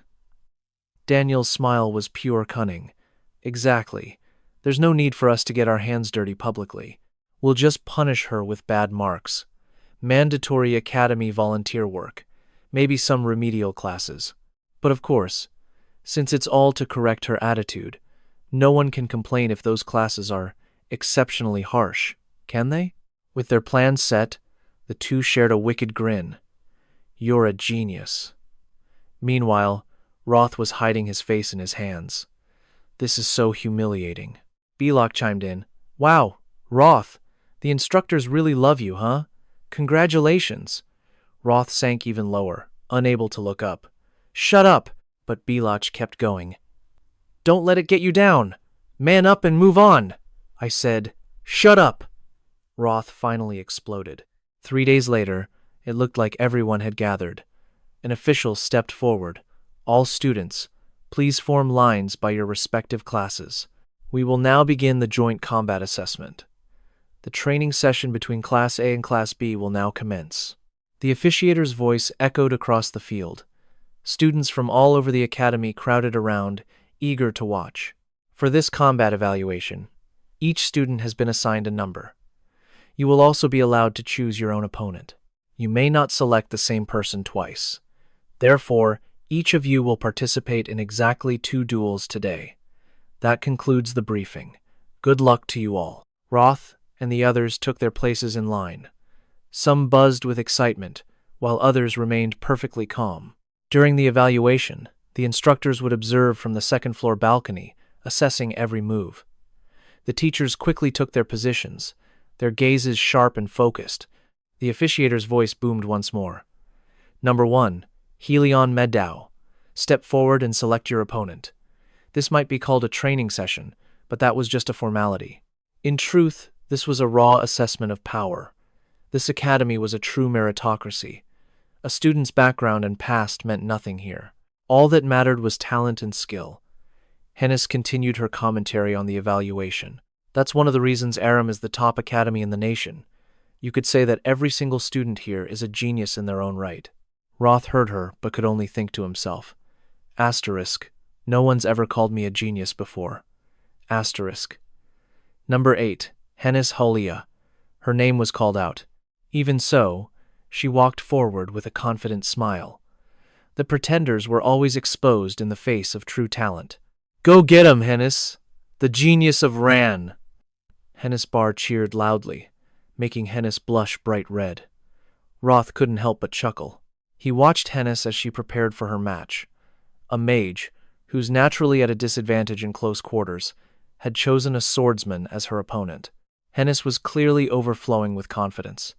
Daniel's smile was pure cunning. Exactly. There's no need for us to get our hands dirty publicly. We'll just punish her with bad marks. Mandatory academy volunteer work. Maybe some remedial classes. But of course, since it's all to correct her attitude, no one can complain if those classes are exceptionally harsh, can they? With their plans set, the two shared a wicked grin. You're a genius. Meanwhile, Roth was hiding his face in his hands. This is so humiliating. Belok chimed in. Wow, Roth, the instructors really love you, huh? Congratulations. Roth sank even lower, unable to look up. Shut up! But Belok kept going. Don't let it get you down. Man up and move on. I said, shut up. Roth finally exploded. 3 days later, it looked like everyone had gathered. An official stepped forward. All students, please form lines by your respective classes. We will now begin the joint combat assessment. The training session between Class A and Class B will now commence. The officiator's voice echoed across the field. Students from all over the academy crowded around, eager to watch. For this combat evaluation, each student has been assigned a number. You will also be allowed to choose your own opponent. You may not select the same person twice. Therefore, each of you will participate in exactly 2 duels today. That concludes the briefing. Good luck to you all. Roth and the others took their places in line. Some buzzed with excitement, while others remained perfectly calm. During the evaluation, the instructors would observe from the second-floor balcony, assessing every move. The teachers quickly took their positions, their gazes sharp and focused. The officiator's voice boomed once more. Number 1, Helion Medow. Step forward and select your opponent. This might be called a training session, but that was just a formality. In truth, this was a raw assessment of power. This academy was a true meritocracy. A student's background and past meant nothing here. All that mattered was talent and skill. Hennis continued her commentary on the evaluation. That's one of the reasons Aram is the top academy in the nation. You could say that every single student here is a genius in their own right. Roth heard her, but could only think to himself. Asterisk. No one's ever called me a genius before. Asterisk. Number 8, Hennis Holia. Her name was called out. Even so, she walked forward with a confident smile. The pretenders were always exposed in the face of true talent. Go get him, Hennis! The genius of Ran! Hennis Bar cheered loudly, making Hennis blush bright red. Roth couldn't help but chuckle. He watched Hennis as she prepared for her match. A mage, who's naturally at a disadvantage in close quarters, had chosen a swordsman as her opponent. Hennis was clearly overflowing with confidence.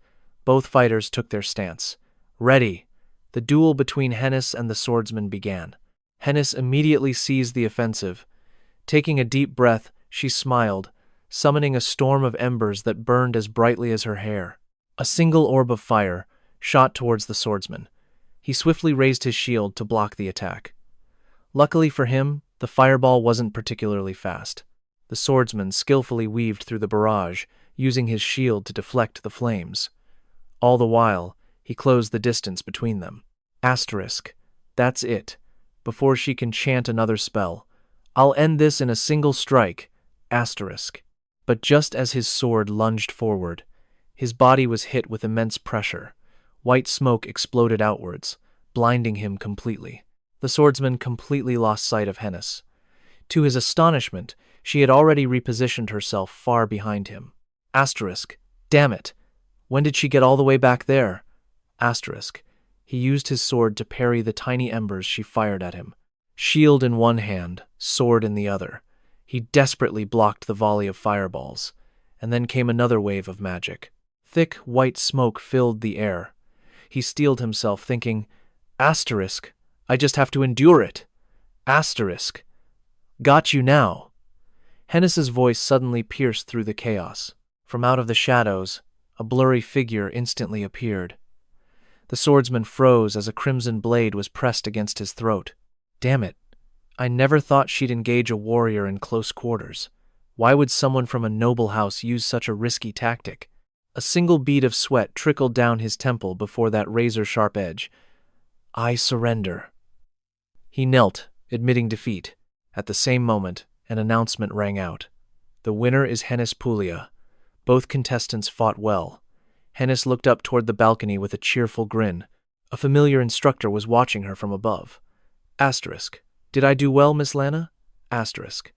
Both fighters took their stance. Ready! The duel between Hennis and the swordsman began. Hennis immediately seized the offensive. Taking a deep breath, she smiled, summoning a storm of embers that burned as brightly as her hair. A single orb of fire shot towards the swordsman. He swiftly raised his shield to block the attack. Luckily for him, the fireball wasn't particularly fast. The swordsman skillfully weaved through the barrage, using his shield to deflect the flames. All the while, he closed the distance between them. Asterisk. That's it. Before she can chant another spell, I'll end this in a single strike. Asterisk. But just as his sword lunged forward, his body was hit with immense pressure. White smoke exploded outwards, blinding him completely. The swordsman completely lost sight of Hennis. To his astonishment, she had already repositioned herself far behind him. Asterisk. Damn it! When did she get all the way back there? Asterisk. He used his sword to parry the tiny embers she fired at him. Shield in one hand, sword in the other. He desperately blocked the volley of fireballs, and then came another wave of magic. Thick, white smoke filled the air. He steeled himself, thinking, "Asterisk, I just have to endure it. Asterisk. Got you now." Hennis's voice suddenly pierced through the chaos. From out of the shadows, a blurry figure instantly appeared. The swordsman froze as a crimson blade was pressed against his throat. Damn it. I never thought she'd engage a warrior in close quarters. Why would someone from a noble house use such a risky tactic? A single bead of sweat trickled down his temple before that razor-sharp edge. "I surrender." He knelt, admitting defeat. At the same moment, an announcement rang out. "The winner is Hennis Pulia." Both contestants fought well. Hennis looked up toward the balcony with a cheerful grin. A familiar instructor was watching her from above. Asterisk. "Did I do well, Miss Lana?" Asterisk.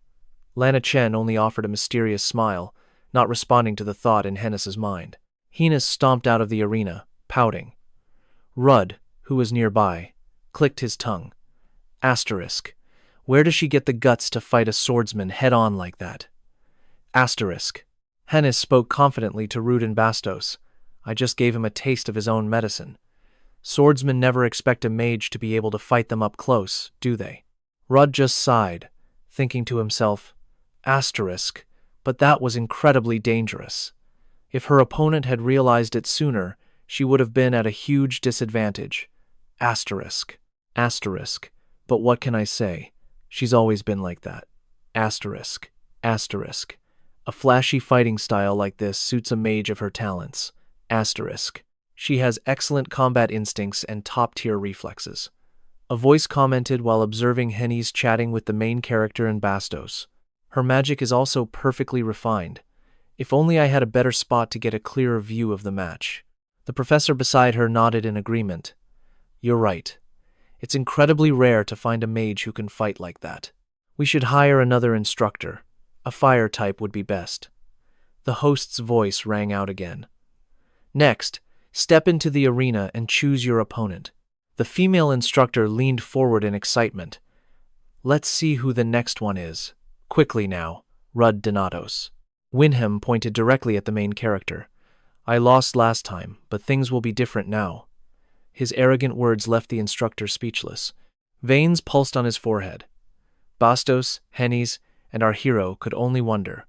Lana Chen only offered a mysterious smile, not responding to the thought in Hennis's mind. Hennis stomped out of the arena, pouting. Rudd, who was nearby, clicked his tongue. Asterisk. Where does she get the guts to fight a swordsman head-on like that? Asterisk. Hennis spoke confidently to Ruth and Bastos. I just gave him a taste of his own medicine. Swordsmen never expect a mage to be able to fight them up close, do they? Rudd just sighed, thinking to himself, Asterisk, but that was incredibly dangerous. If her opponent had realized it sooner, she would have been at a huge disadvantage. Asterisk. Asterisk. But what can I say? She's always been like that. Asterisk. Asterisk. A flashy fighting style like this suits a mage of her talents. Asterisk. She has excellent combat instincts and top-tier reflexes. A voice commented while observing Henny's chatting with the main character and Bastos. Her magic is also perfectly refined. If only I had a better spot to get a clearer view of the match. The professor beside her nodded in agreement. You're right. It's incredibly rare to find a mage who can fight like that. We should hire another instructor. A fire type would be best. The host's voice rang out again. Next, step into the arena and choose your opponent. The female instructor leaned forward in excitement. Let's see who the next one is. Quickly now, Rudd Donatos. Winham pointed directly at the main character. I lost last time, but things will be different now. His arrogant words left the instructor speechless. Veins pulsed on his forehead. Bastos, Hennies, and our hero could only wonder.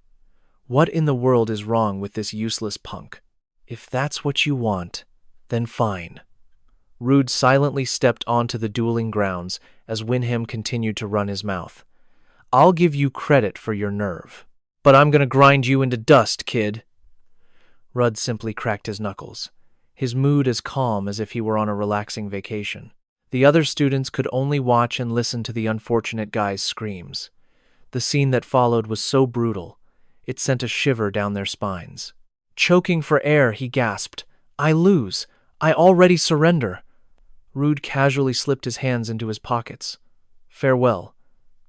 What in the world is wrong with this useless punk? If that's what you want, then fine. Rude silently stepped onto the dueling grounds as Winham continued to run his mouth. I'll give you credit for your nerve. But I'm gonna grind you into dust, kid. Rudd simply cracked his knuckles, his mood as calm as if he were on a relaxing vacation. The other students could only watch and listen to the unfortunate guy's screams. The scene that followed was so brutal, it sent a shiver down their spines. Choking for air, he gasped, I lose. I already surrender. Rude casually slipped his hands into his pockets. Farewell,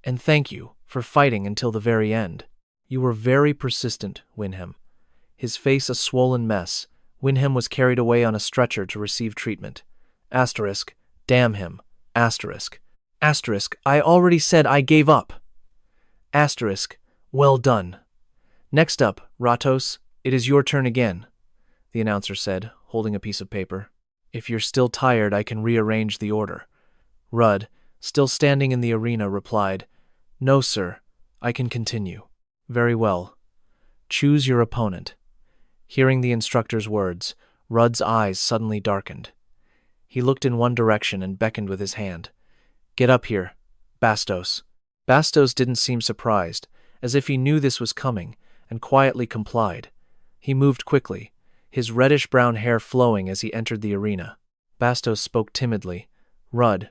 and thank you for fighting until the very end. You were very persistent, Winham. His face a swollen mess, Winham was carried away on a stretcher to receive treatment. Asterisk, damn him. Asterisk. Asterisk, I already said I gave up. Asterisk, well done. Next up, Ratos, it is your turn again, the announcer said, holding a piece of paper. If you're still tired, I can rearrange the order. Rudd, still standing in the arena, replied, No, sir, I can continue. Very well. Choose your opponent. Hearing the instructor's words, Rudd's eyes suddenly darkened. He looked in one direction and beckoned with his hand. Get up here, Bastos. Bastos didn't seem surprised, as if he knew this was coming, and quietly complied. He moved quickly, his reddish-brown hair flowing as he entered the arena. Bastos spoke timidly. Rudd,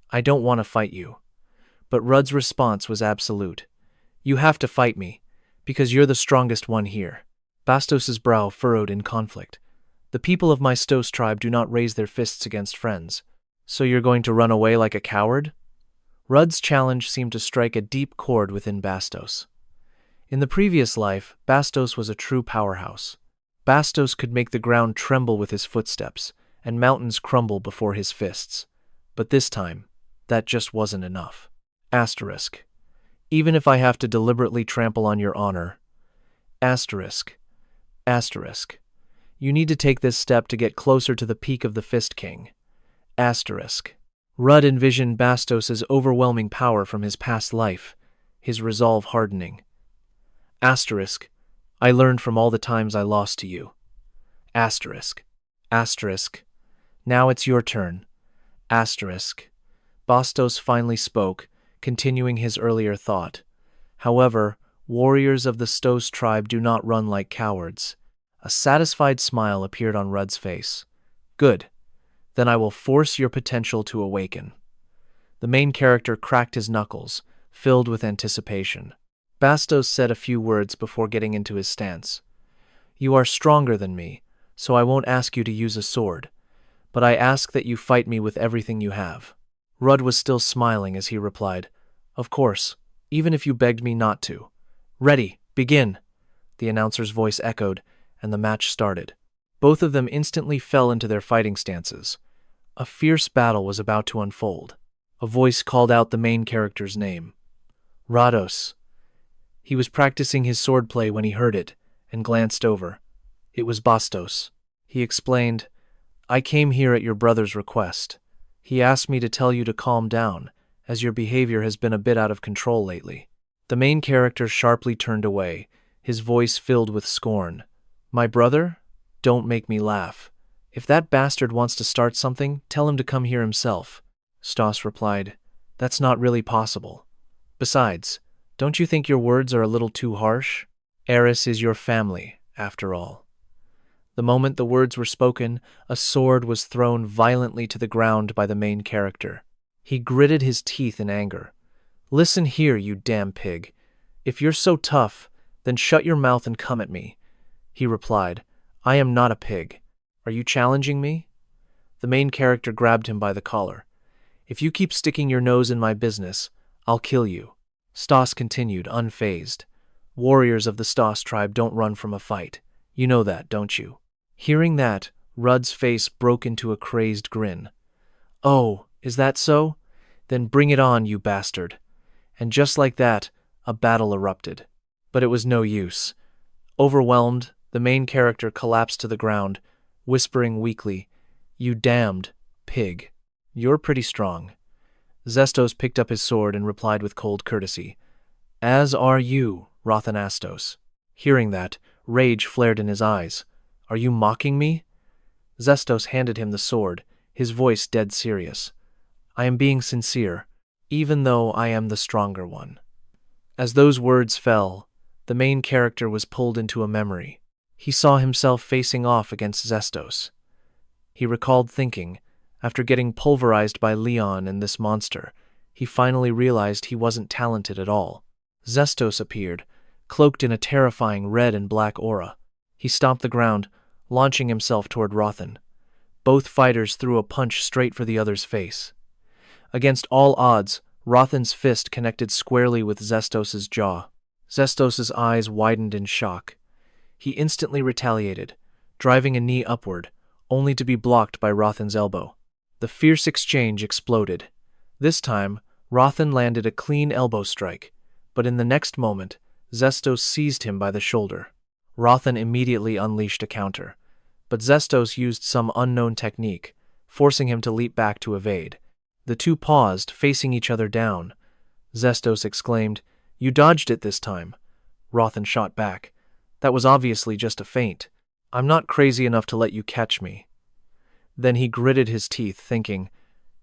I don't want to fight you. But Rudd's response was absolute. You have to fight me, because you're the strongest one here. Bastos's brow furrowed in conflict. The people of my Stos tribe do not raise their fists against friends. So you're going to run away like a coward? Rudd's challenge seemed to strike a deep chord within Bastos. In the previous life, Bastos was a true powerhouse. Bastos could make the ground tremble with his footsteps, and mountains crumble before his fists. But this time, that just wasn't enough. Asterisk. Even if I have to deliberately trample on your honor. Asterisk. Asterisk. You need to take this step to get closer to the peak of the Fist King. Asterisk. Rudd envisioned Bastos' overwhelming power from his past life, his resolve hardening. Asterisk. I learned from all the times I lost to you. Asterisk. Asterisk. Now it's your turn. Asterisk. Bastos finally spoke, continuing his earlier thought. However, warriors of the Stos tribe do not run like cowards. A satisfied smile appeared on Rudd's face. Good. Then I will force your potential to awaken. The main character cracked his knuckles, filled with anticipation. Bastos said a few words before getting into his stance. You are stronger than me, so I won't ask you to use a sword, but I ask that you fight me with everything you have. Rudd was still smiling as he replied, Of course, even if you begged me not to. Ready, begin, the announcer's voice echoed, and the match started. Both of them instantly fell into their fighting stances. A fierce battle was about to unfold. A voice called out the main character's name. Rados. He was practicing his swordplay when he heard it, and glanced over. It was Bastos. He explained, I came here at your brother's request. He asked me to tell you to calm down, as your behavior has been a bit out of control lately. The main character sharply turned away, his voice filled with scorn. My brother? Don't make me laugh. If that bastard wants to start something, tell him to come here himself. Stos replied, That's not really possible. Besides, don't you think your words are a little too harsh? Eris is your family, after all. The moment the words were spoken, a sword was thrown violently to the ground by the main character. He gritted his teeth in anger. Listen here, you damn pig. If you're so tough, then shut your mouth and come at me. He replied, I am not a pig. Are you challenging me? The main character grabbed him by the collar. If you keep sticking your nose in my business, I'll kill you. Stos continued, unfazed. Warriors of the Stos tribe don't run from a fight. You know that, don't you? Hearing that, Rudd's face broke into a crazed grin. Oh, is that so? Then bring it on, you bastard. And just like that, a battle erupted. But it was no use. Overwhelmed, the main character collapsed to the ground, whispering weakly, You damned pig. You're pretty strong. Zestos picked up his sword and replied with cold courtesy. As are you, Rothanastos. Hearing that, rage flared in his eyes. Are you mocking me? Zestos handed him the sword, his voice dead serious. I am being sincere, even though I am the stronger one. As those words fell, the main character was pulled into a memory. He saw himself facing off against Zestos. He recalled thinking, after getting pulverized by Leon and this monster, he finally realized he wasn't talented at all. Zestos appeared, cloaked in a terrifying red and black aura. He stomped the ground, launching himself toward Rothan. Both fighters threw a punch straight for the other's face. Against all odds, Rothan's fist connected squarely with Zestos's jaw. Zestos's eyes widened in shock. He instantly retaliated, driving a knee upward, only to be blocked by Rothan's elbow. The fierce exchange exploded. This time, Rothan landed a clean elbow strike, but in the next moment, Zestos seized him by the shoulder. Rothan immediately unleashed a counter, but Zestos used some unknown technique, forcing him to leap back to evade. The two paused, facing each other down. Zestos exclaimed, You dodged it this time. Rothan shot back. That was obviously just a feint. I'm not crazy enough to let you catch me. Then he gritted his teeth, thinking,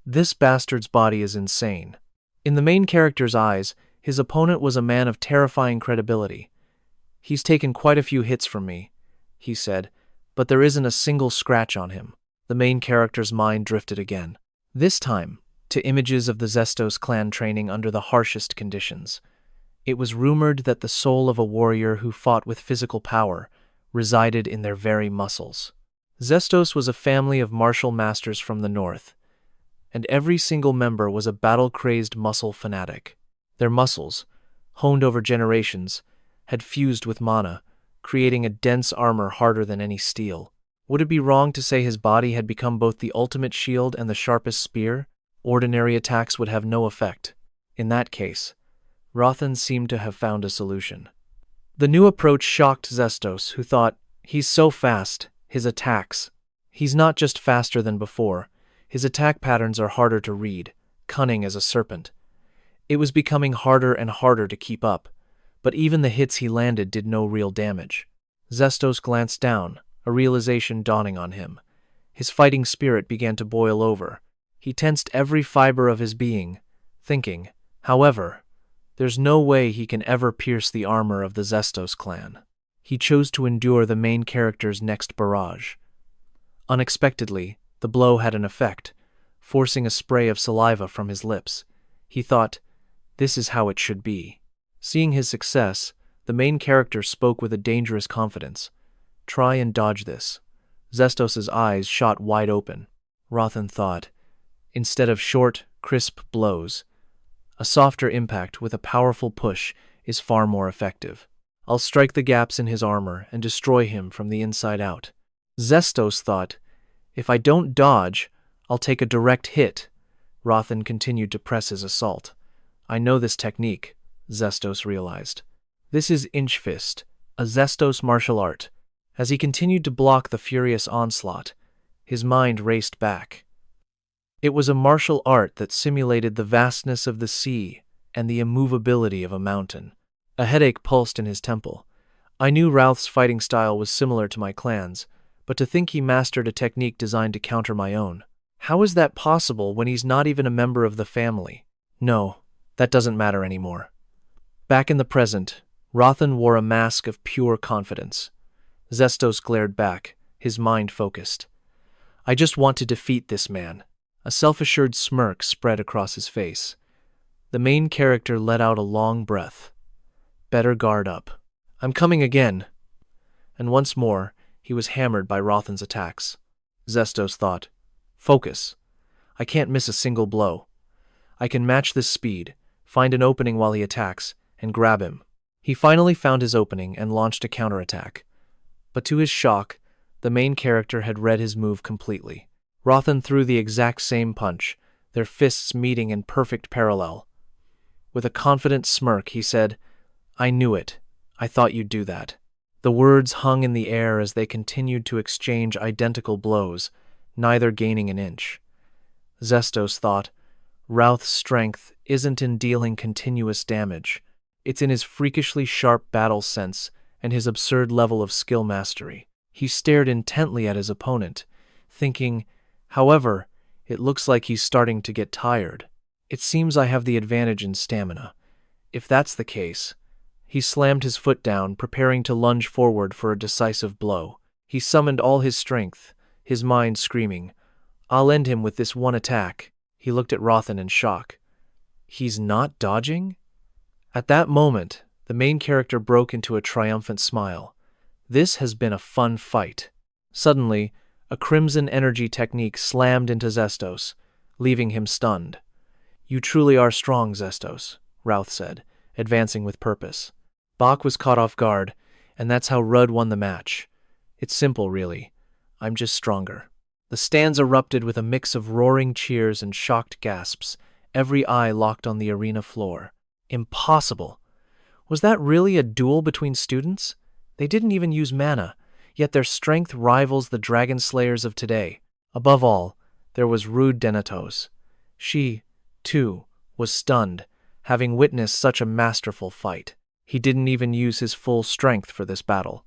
This bastard's body is insane. In the main character's eyes, his opponent was a man of terrifying credibility. He's taken quite a few hits from me, he said, but there isn't a single scratch on him. The main character's mind drifted again. This time, to images of the Zestos clan training under the harshest conditions. It was rumored that the soul of a warrior who fought with physical power resided in their very muscles. Zestos was a family of martial masters from the north, and every single member was a battle-crazed muscle fanatic. Their muscles, honed over generations, had fused with mana, creating a dense armor harder than any steel. Would it be wrong to say his body had become both the ultimate shield and the sharpest spear? Ordinary attacks would have no effect. In that case, Rothan seemed to have found a solution. The new approach shocked Zestos, who thought, he's so fast, his attacks. He's not just faster than before, his attack patterns are harder to read, cunning as a serpent. It was becoming harder and harder to keep up, but even the hits he landed did no real damage. Zestos glanced down, a realization dawning on him. His fighting spirit began to boil over. He tensed every fiber of his being, thinking, however, there's no way he can ever pierce the armor of the Zestos clan. He chose to endure the main character's next barrage. Unexpectedly, the blow had an effect, forcing a spray of saliva from his lips. He thought, this is how it should be. Seeing his success, the main character spoke with a dangerous confidence. Try and dodge this. Zestos's eyes shot wide open. Rothan thought, instead of short, crisp blows, a softer impact with a powerful push is far more effective. I'll strike the gaps in his armor and destroy him from the inside out. Zestos thought, if I don't dodge, I'll take a direct hit. Rothan continued to press his assault. I know this technique, Zestos realized. This is Inch Fist, a Zestos martial art. As he continued to block the furious onslaught, his mind raced back. It was a martial art that simulated the vastness of the sea and the immovability of a mountain. A headache pulsed in his temple. I knew Routh's fighting style was similar to my clan's, but to think he mastered a technique designed to counter my own. How is that possible when he's not even a member of the family? No, that doesn't matter anymore. Back in the present, Rothan wore a mask of pure confidence. Zestos glared back, his mind focused. I just want to defeat this man. A self-assured smirk spread across his face. The main character let out a long breath. Better guard up. I'm coming again. And once more, he was hammered by Rothan's attacks. Zestos thought, focus. I can't miss a single blow. I can match this speed, find an opening while he attacks, and grab him. He finally found his opening and launched a counterattack. But to his shock, the main character had read his move completely. Rothan threw the exact same punch, their fists meeting in perfect parallel. With a confident smirk, he said, I knew it. I thought you'd do that. The words hung in the air as they continued to exchange identical blows, neither gaining an inch. Zestos thought, Routh's strength isn't in dealing continuous damage. It's in his freakishly sharp battle sense and his absurd level of skill mastery. He stared intently at his opponent, thinking, however, it looks like he's starting to get tired. It seems I have the advantage in stamina. If that's the case, he slammed his foot down, preparing to lunge forward for a decisive blow. He summoned all his strength, his mind screaming, I'll end him with this one attack. He looked at Rothan in shock. He's not dodging? At that moment, the main character broke into a triumphant smile. This has been a fun fight. Suddenly, a crimson energy technique slammed into Zestos, leaving him stunned. You truly are strong, Zestos, Routh said, advancing with purpose. Bach was caught off guard, and that's how Rudd won the match. It's simple, really. I'm just stronger. The stands erupted with a mix of roaring cheers and shocked gasps, every eye locked on the arena floor. Impossible! Was that really a duel between students? They didn't even use mana, yet their strength rivals the dragon slayers of today. Above all, there was Ruth Etos. She, too, was stunned, having witnessed such a masterful fight. He didn't even use his full strength for this battle.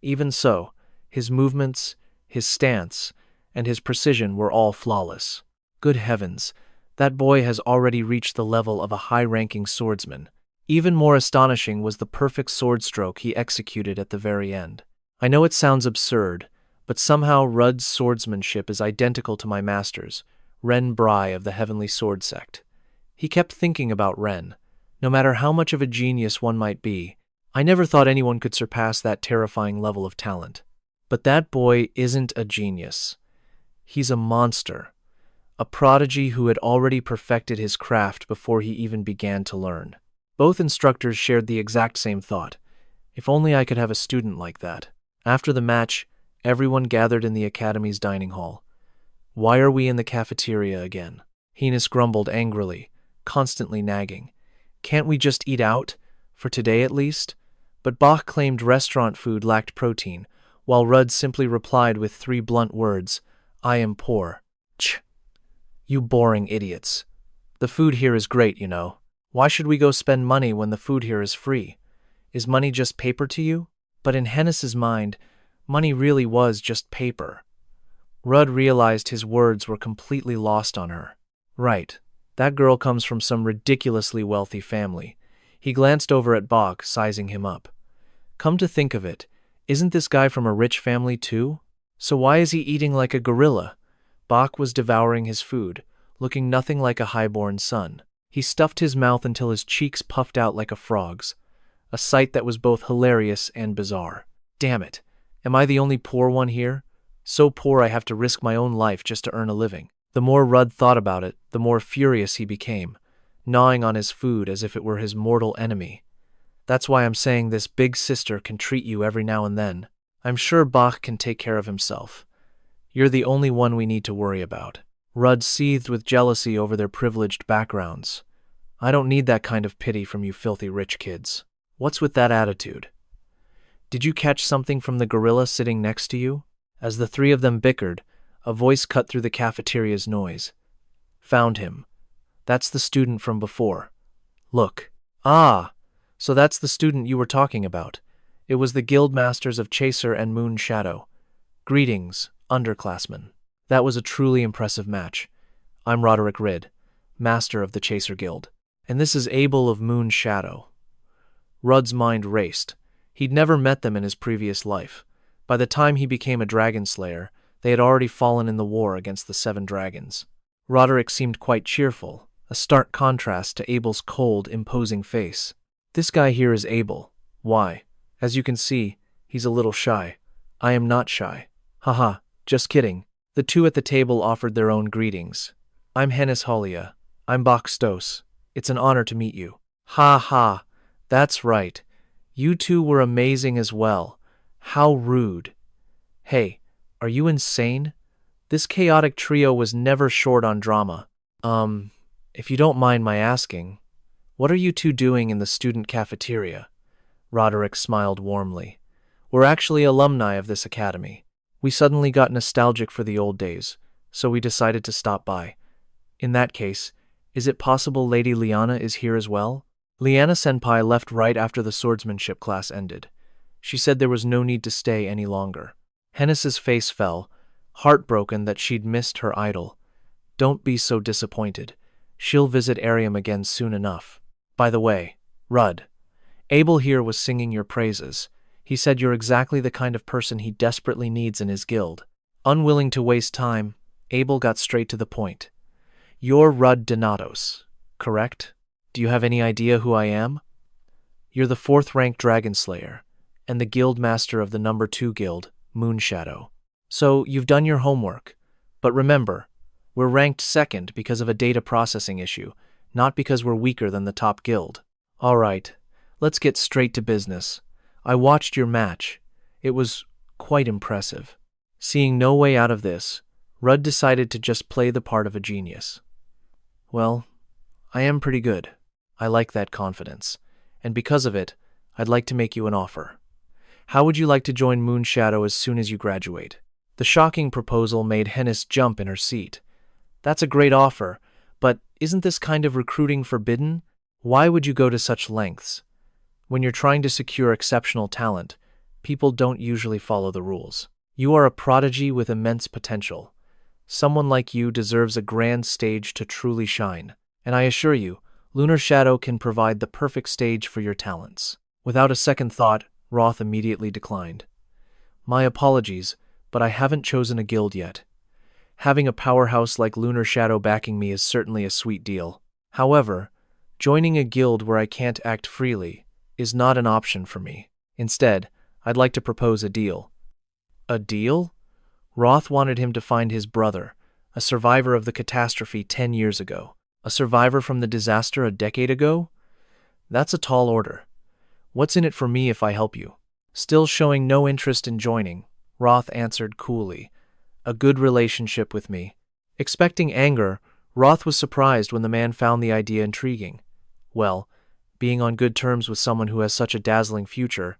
Even so, his movements, his stance, and his precision were all flawless. Good heavens, that boy has already reached the level of a high-ranking swordsman. Even more astonishing was the perfect sword stroke he executed at the very end. I know it sounds absurd, but somehow Rudd's swordsmanship is identical to my master's, Ren Brai of the Heavenly Sword Sect. He kept thinking about Ren. No matter how much of a genius one might be, I never thought anyone could surpass that terrifying level of talent. But that boy isn't a genius. He's a monster, a prodigy who had already perfected his craft before he even began to learn. Both instructors shared the exact same thought. If only I could have a student like that. After the match, Everyone gathered in the academy's dining hall. Why are we in the cafeteria again? Heinous grumbled angrily, constantly nagging. Can't we just eat out? For today at least? But Bach claimed restaurant food lacked protein, while Rudd simply replied with 3 blunt words, I am poor. Ch! You boring idiots. The food here is great, you know. Why should we go spend money when the food here is free? Is money just paper to you? But in Hennis's mind, money really was just paper. Rudd realized his words were completely lost on her. Right. That girl comes from some ridiculously wealthy family. He glanced over at Bach, sizing him up. Come to think of it, isn't this guy from a rich family too? So why is he eating like a gorilla? Bach was devouring his food, looking nothing like a highborn son. He stuffed his mouth until his cheeks puffed out like a frog's, a sight that was both hilarious and bizarre. Damn it, am I the only poor one here? So poor I have to risk my own life just to earn a living. The more Rudd thought about it, the more furious he became, gnawing on his food as if it were his mortal enemy. That's why I'm saying this big sister can treat you every now and then. I'm sure Bach can take care of himself. You're the only one we need to worry about. Rudd seethed with jealousy over their privileged backgrounds. I don't need that kind of pity from you filthy rich kids. What's with that attitude? Did you catch something from the gorilla sitting next to you? As the 3 of them bickered, a voice cut through the cafeteria's noise. Found him. That's the student from before. Look. Ah, so that's the student you were talking about. It was the guild masters of Chaser and Moon Shadow. Greetings, underclassmen. That was a truly impressive match. I'm Roderick Ridd, master of the Chaser Guild. And this is Abel of Moon Shadow. Rudd's mind raced. He'd never met them in his previous life. By the time he became a dragon slayer, they had already fallen in the war against the 7 dragons. Roderick seemed quite cheerful, a stark contrast to Abel's cold, imposing face. This guy here is Abel. Why? As you can see, he's a little shy. I am not shy. Haha, just kidding. The 2 at the table offered their own greetings. I'm Hennis Hollia. I'm Bach Stos. It's an honor to meet you. Ha ha, that's right. You 2 were amazing as well. How rude. Hey, are you insane? This chaotic trio was never short on drama. If you don't mind my asking, what are you 2 doing in the student cafeteria? Roderick smiled warmly. We're actually alumni of this academy. We suddenly got nostalgic for the old days, so we decided to stop by. In that case, is it possible Lady Liana is here as well? Liana-senpai left right after the swordsmanship class ended. She said there was no need to stay any longer. Hennis's face fell, heartbroken that she'd missed her idol. Don't be so disappointed. She'll visit Arium again soon enough. By the way, Rudd, Abel here was singing your praises. He said you're exactly the kind of person he desperately needs in his guild. Unwilling to waste time, Abel got straight to the point. You're Rudd Donatos, correct? Do you have any idea who I am? You're the 4th-ranked dragon slayer, and the guild master of the number 2 guild, Moon Shadow. So you've done your homework. But remember, we're ranked 2nd because of a data processing issue, not because we're weaker than the top guild. All right, let's get straight to business. I watched your match. It was quite impressive. Seeing no way out of this, Rudd decided to just play the part of a genius. Well, I am pretty good. I like that confidence. And because of it, I'd like to make you an offer. How would you like to join Moon Shadow as soon as you graduate? The shocking proposal made Hennis jump in her seat. That's a great offer, but isn't this kind of recruiting forbidden? Why would you go to such lengths? When you're trying to secure exceptional talent, people don't usually follow the rules. You are a prodigy with immense potential. Someone like you deserves a grand stage to truly shine. And I assure you, Lunar Shadow can provide the perfect stage for your talents. Without a second thought, Roth immediately declined. My apologies, but I haven't chosen a guild yet. Having a powerhouse like Lunar Shadow backing me is certainly a sweet deal. However, joining a guild where I can't act freely is not an option for me. Instead, I'd like to propose a deal. A deal? Roth wanted him to find his brother, a survivor of the catastrophe 10 years ago. A survivor from the disaster a decade ago? That's a tall order. What's in it for me if I help you? Still showing no interest in joining, Roth answered coolly. A good relationship with me. Expecting anger, Roth was surprised when the man found the idea intriguing. Well, being on good terms with someone who has such a dazzling future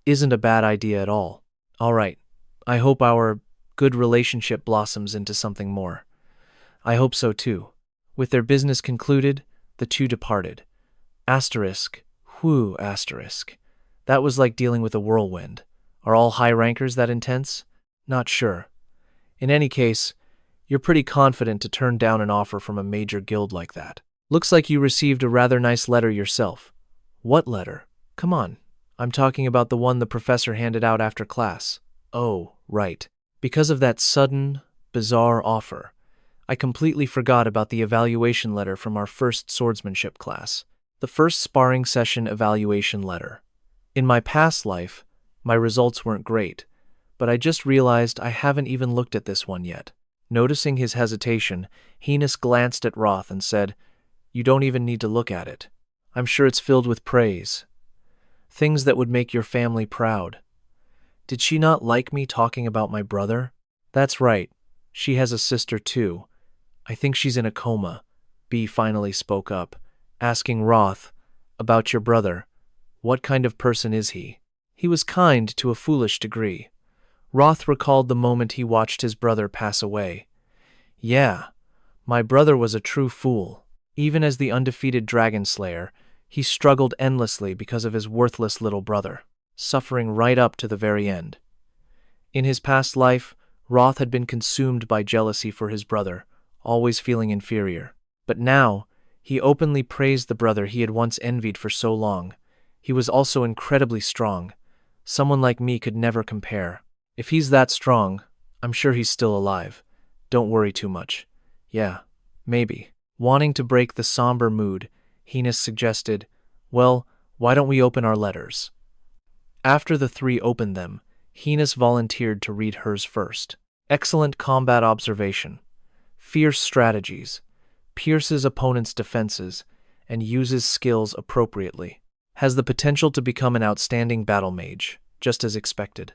isn't a bad idea at all. All right, I hope our good relationship blossoms into something more. I hope so too. With their business concluded, the two departed. Asterisk. Whew, asterisk. That was like dealing with a whirlwind. Are all high rankers that intense? Not sure. In any case, you're pretty confident to turn down an offer from a major guild like that. Looks like you received a rather nice letter yourself. What letter? Come on. I'm talking about the one the professor handed out after class. Oh, right. Because of that sudden, bizarre offer, I completely forgot about the evaluation letter from our first swordsmanship class. The first sparring session evaluation letter. In my past life, my results weren't great, but I just realized I haven't even looked at this one yet. Noticing his hesitation, Enos glanced at Roth and said, "You don't even need to look at it. I'm sure it's filled with praise. Things that would make your family proud." Did she not like me talking about my brother? That's right. She has a sister too. I think she's in a coma. B finally spoke up, asking Roth, "About your brother. What kind of person is he?" He was kind to a foolish degree. Roth recalled the moment he watched his brother pass away. Yeah, my brother was a true fool. Even as the undefeated dragon slayer, he struggled endlessly because of his worthless little brother, suffering right up to the very end. In his past life, Roth had been consumed by jealousy for his brother, always feeling inferior. But now, he openly praised the brother he had once envied for so long. He was also incredibly strong. Someone like me could never compare. If he's that strong, I'm sure he's still alive. Don't worry too much. Yeah, maybe. Wanting to break the somber mood, Enos suggested, "Well, why don't we open our letters?" After the three opened them, Enos volunteered to read hers first. Excellent combat observation. Fierce strategies. Pierces opponent's defenses and uses skills appropriately. Has the potential to become an outstanding battle mage, just as expected.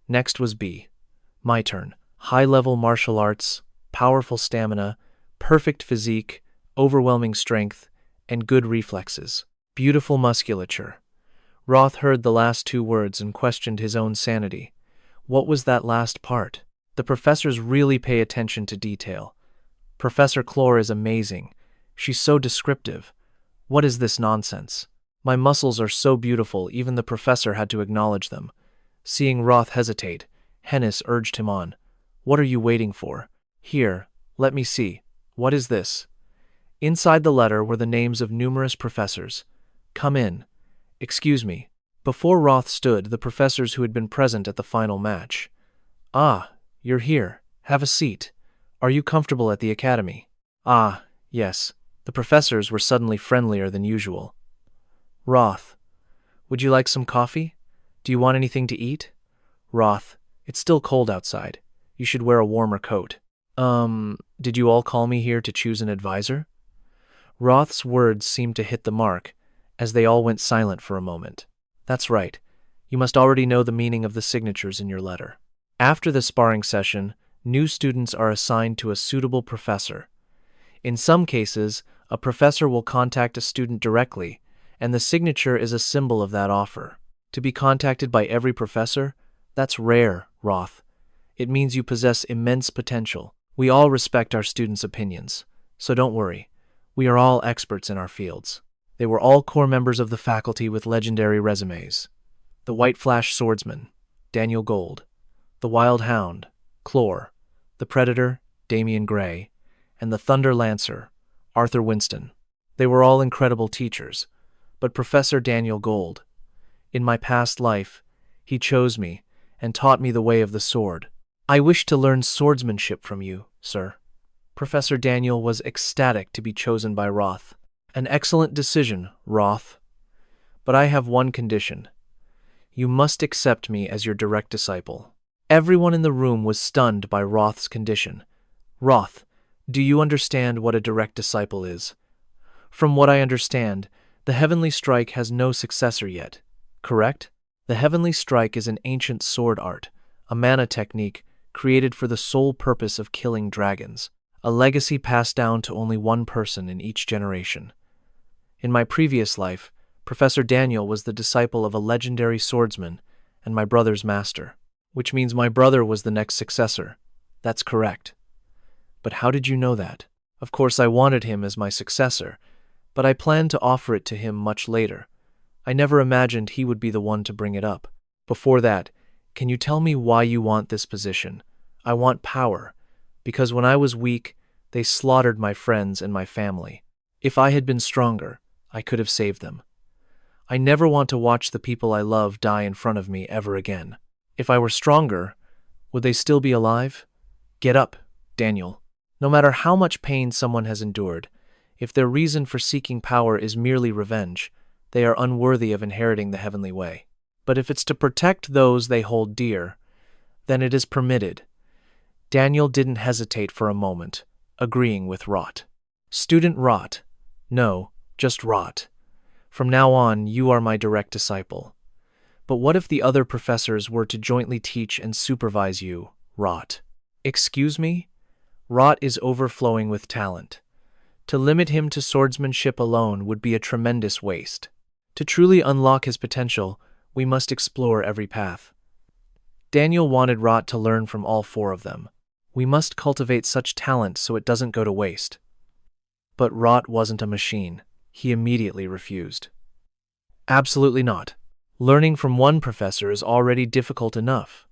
Next was B. My turn. High-level martial arts, powerful stamina, perfect physique, overwhelming strength, and good reflexes. Beautiful musculature. Roth heard the last two words and questioned his own sanity. What was that last part? The professors really pay attention to detail. Professor Clore is amazing. She's so descriptive. What is this nonsense? My muscles are so beautiful, even the professor had to acknowledge them. Seeing Roth hesitate, Enos urged him on. What are you waiting for? Here, let me see. What is this? Inside the letter were the names of numerous professors. Come in. Excuse me. Before Roth stood the professors who had been present at the final match. Ah, you're here. Have a seat. Are you comfortable at the academy? Ah, yes. The professors were suddenly friendlier than usual. Roth, would you like some coffee? Do you want anything to eat? Roth, it's still cold outside. You should wear a warmer coat. Did you all call me here to choose an advisor? Roth's words seemed to hit the mark, as they all went silent for a moment. That's right. You must already know the meaning of the signatures in your letter. After the sparring session, new students are assigned to a suitable professor. In some cases, a professor will contact a student directly, and the signature is a symbol of that offer. To be contacted by every professor? That's rare, Roth. It means you possess immense potential. We all respect our students' opinions, so don't worry. We are all experts in our fields. They were all core members of the faculty with legendary resumes. The White Flash Swordsman, Daniel Gold. The Wild Hound, Clore. The Predator, Damian Gray. And the Thunder Lancer, Arthur Winston. They were all incredible teachers, but Professor Daniel Gold, in my past life, he chose me and taught me the way of the sword. I wish to learn swordsmanship from you, sir. Professor Daniel was ecstatic to be chosen by Roth. An excellent decision, Roth. But I have one condition. You must accept me as your direct disciple. Everyone in the room was stunned by Roth's condition. Roth, do you understand what a direct disciple is? From what I understand, the Heavenly Strike has no successor yet, correct? The Heavenly Strike is an ancient sword art, a mana technique created for the sole purpose of killing dragons, a legacy passed down to only one person in each generation. In my previous life, Professor Daniel was the disciple of a legendary swordsman and my brother's master, which means my brother was the next successor. That's correct. But how did you know that? Of course, I wanted him as my successor, but I planned to offer it to him much later. I never imagined he would be the one to bring it up. Before that, can you tell me why you want this position? I want power, because when I was weak, they slaughtered my friends and my family. If I had been stronger, I could have saved them. I never want to watch the people I love die in front of me ever again. If I were stronger, would they still be alive? Get up, Daniel. No matter how much pain someone has endured, if their reason for seeking power is merely revenge, they are unworthy of inheriting the heavenly way. But if it's to protect those they hold dear, then it is permitted. Daniel didn't hesitate for a moment, agreeing with Rot. Student Rot. No, just Rot. From now on, you are my direct disciple. But what if the other professors were to jointly teach and supervise you, Rot? Excuse me? Rot is overflowing with talent. To limit him to swordsmanship alone would be a tremendous waste. To truly unlock his potential, we must explore every path. Daniel wanted Rot to learn from all four of them. We must cultivate such talent so it doesn't go to waste. But Rot wasn't a machine. He immediately refused. Absolutely not. Learning from one professor is already difficult enough.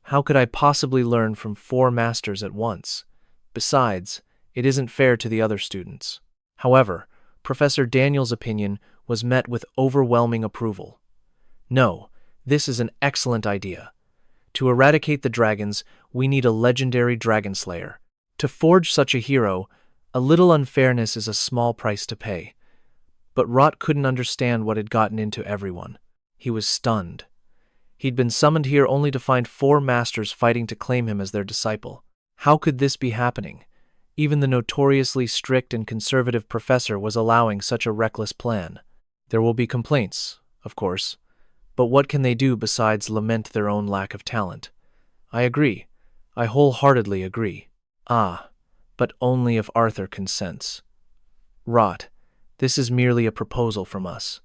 How could I possibly learn from 4 masters at once? Besides, it isn't fair to the other students. However, Professor Daniel's opinion was met with overwhelming approval. No, this is an excellent idea. To eradicate the dragons, we need a legendary dragon slayer. To forge such a hero, a little unfairness is a small price to pay. But Rot couldn't understand what had gotten into everyone. He was stunned. He'd been summoned here only to find 4 masters fighting to claim him as their disciple. How could this be happening? Even the notoriously strict and conservative professor was allowing such a reckless plan. There will be complaints, of course, but what can they do besides lament their own lack of talent? I agree. I wholeheartedly agree. But only if Arthur consents. Rot, this is merely a proposal from us.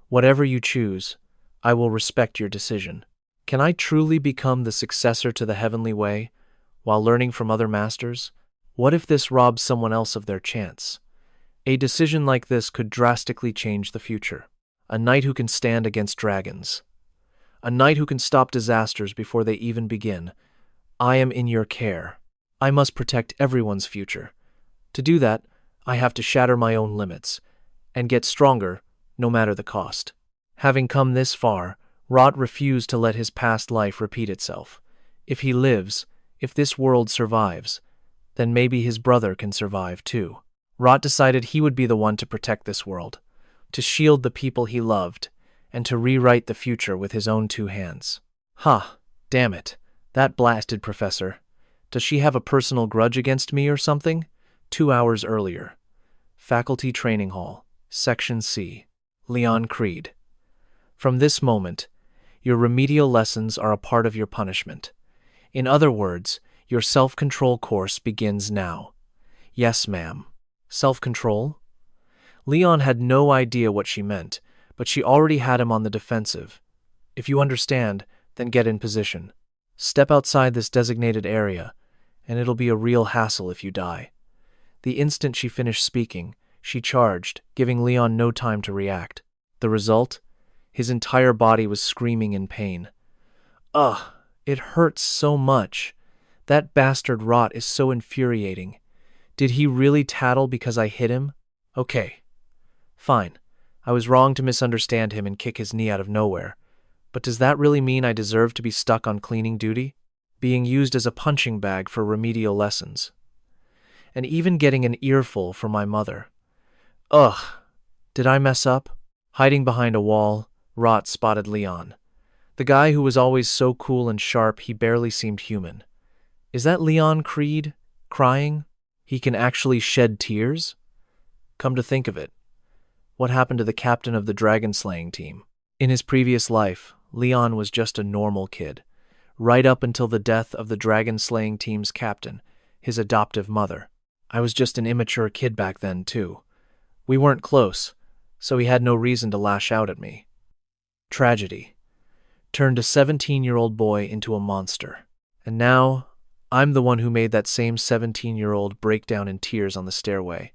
Whatever you choose, I will respect your decision. Can I truly become the successor to the heavenly way, while learning from other masters? What if this robs someone else of their chance? A decision like this could drastically change the future. A knight who can stand against dragons. A knight who can stop disasters before they even begin. I am in your care. I must protect everyone's future. To do that, I have to shatter my own limits, and get stronger, no matter the cost. Having come this far, Rot refused to let his past life repeat itself. If he lives, if this world survives, then maybe his brother can survive too. Rot decided he would be the one to protect this world, to shield the people he loved, and to rewrite the future with his own 2 hands. Damn it, that blasted professor. Does she have a personal grudge against me or something? 2 hours earlier. Faculty Training Hall, Section C. Leon Creed. From this moment, your remedial lessons are a part of your punishment. In other words, your self-control course begins now. Yes, ma'am. Self-control? Leon had no idea what she meant, but she already had him on the defensive. If you understand, then get in position. Step outside this designated area, and it'll be a real hassle if you die. The instant she finished speaking, she charged, giving Leon no time to react. The result? His entire body was screaming in pain. Ugh, it hurts so much. That bastard Rot is so infuriating. Did he really tattle because I hit him? Okay. Fine. I was wrong to misunderstand him and kick his knee out of nowhere. But does that really mean I deserve to be stuck on cleaning duty? Being used as a punching bag for remedial lessons? And even getting an earful from my mother. Ugh. Did I mess up? Hiding behind a wall, Rot spotted Leon. The guy who was always so cool and sharp he barely seemed human. Is that Leon Creed? Crying? He can actually shed tears? Come to think of it, what happened to the captain of the dragon-slaying team? In his previous life, Leon was just a normal kid, right up until the death of the dragon-slaying team's captain, his adoptive mother. I was just an immature kid back then, too. We weren't close, so he had no reason to lash out at me. Tragedy turned a 17-year-old boy into a monster. And now, I'm the one who made that same 17-year-old break down in tears on the stairway,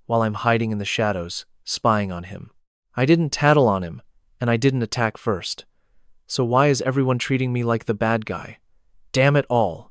while I'm hiding in the shadows, spying on him. I didn't tattle on him, and I didn't attack first. So why is everyone treating me like the bad guy? Damn it all.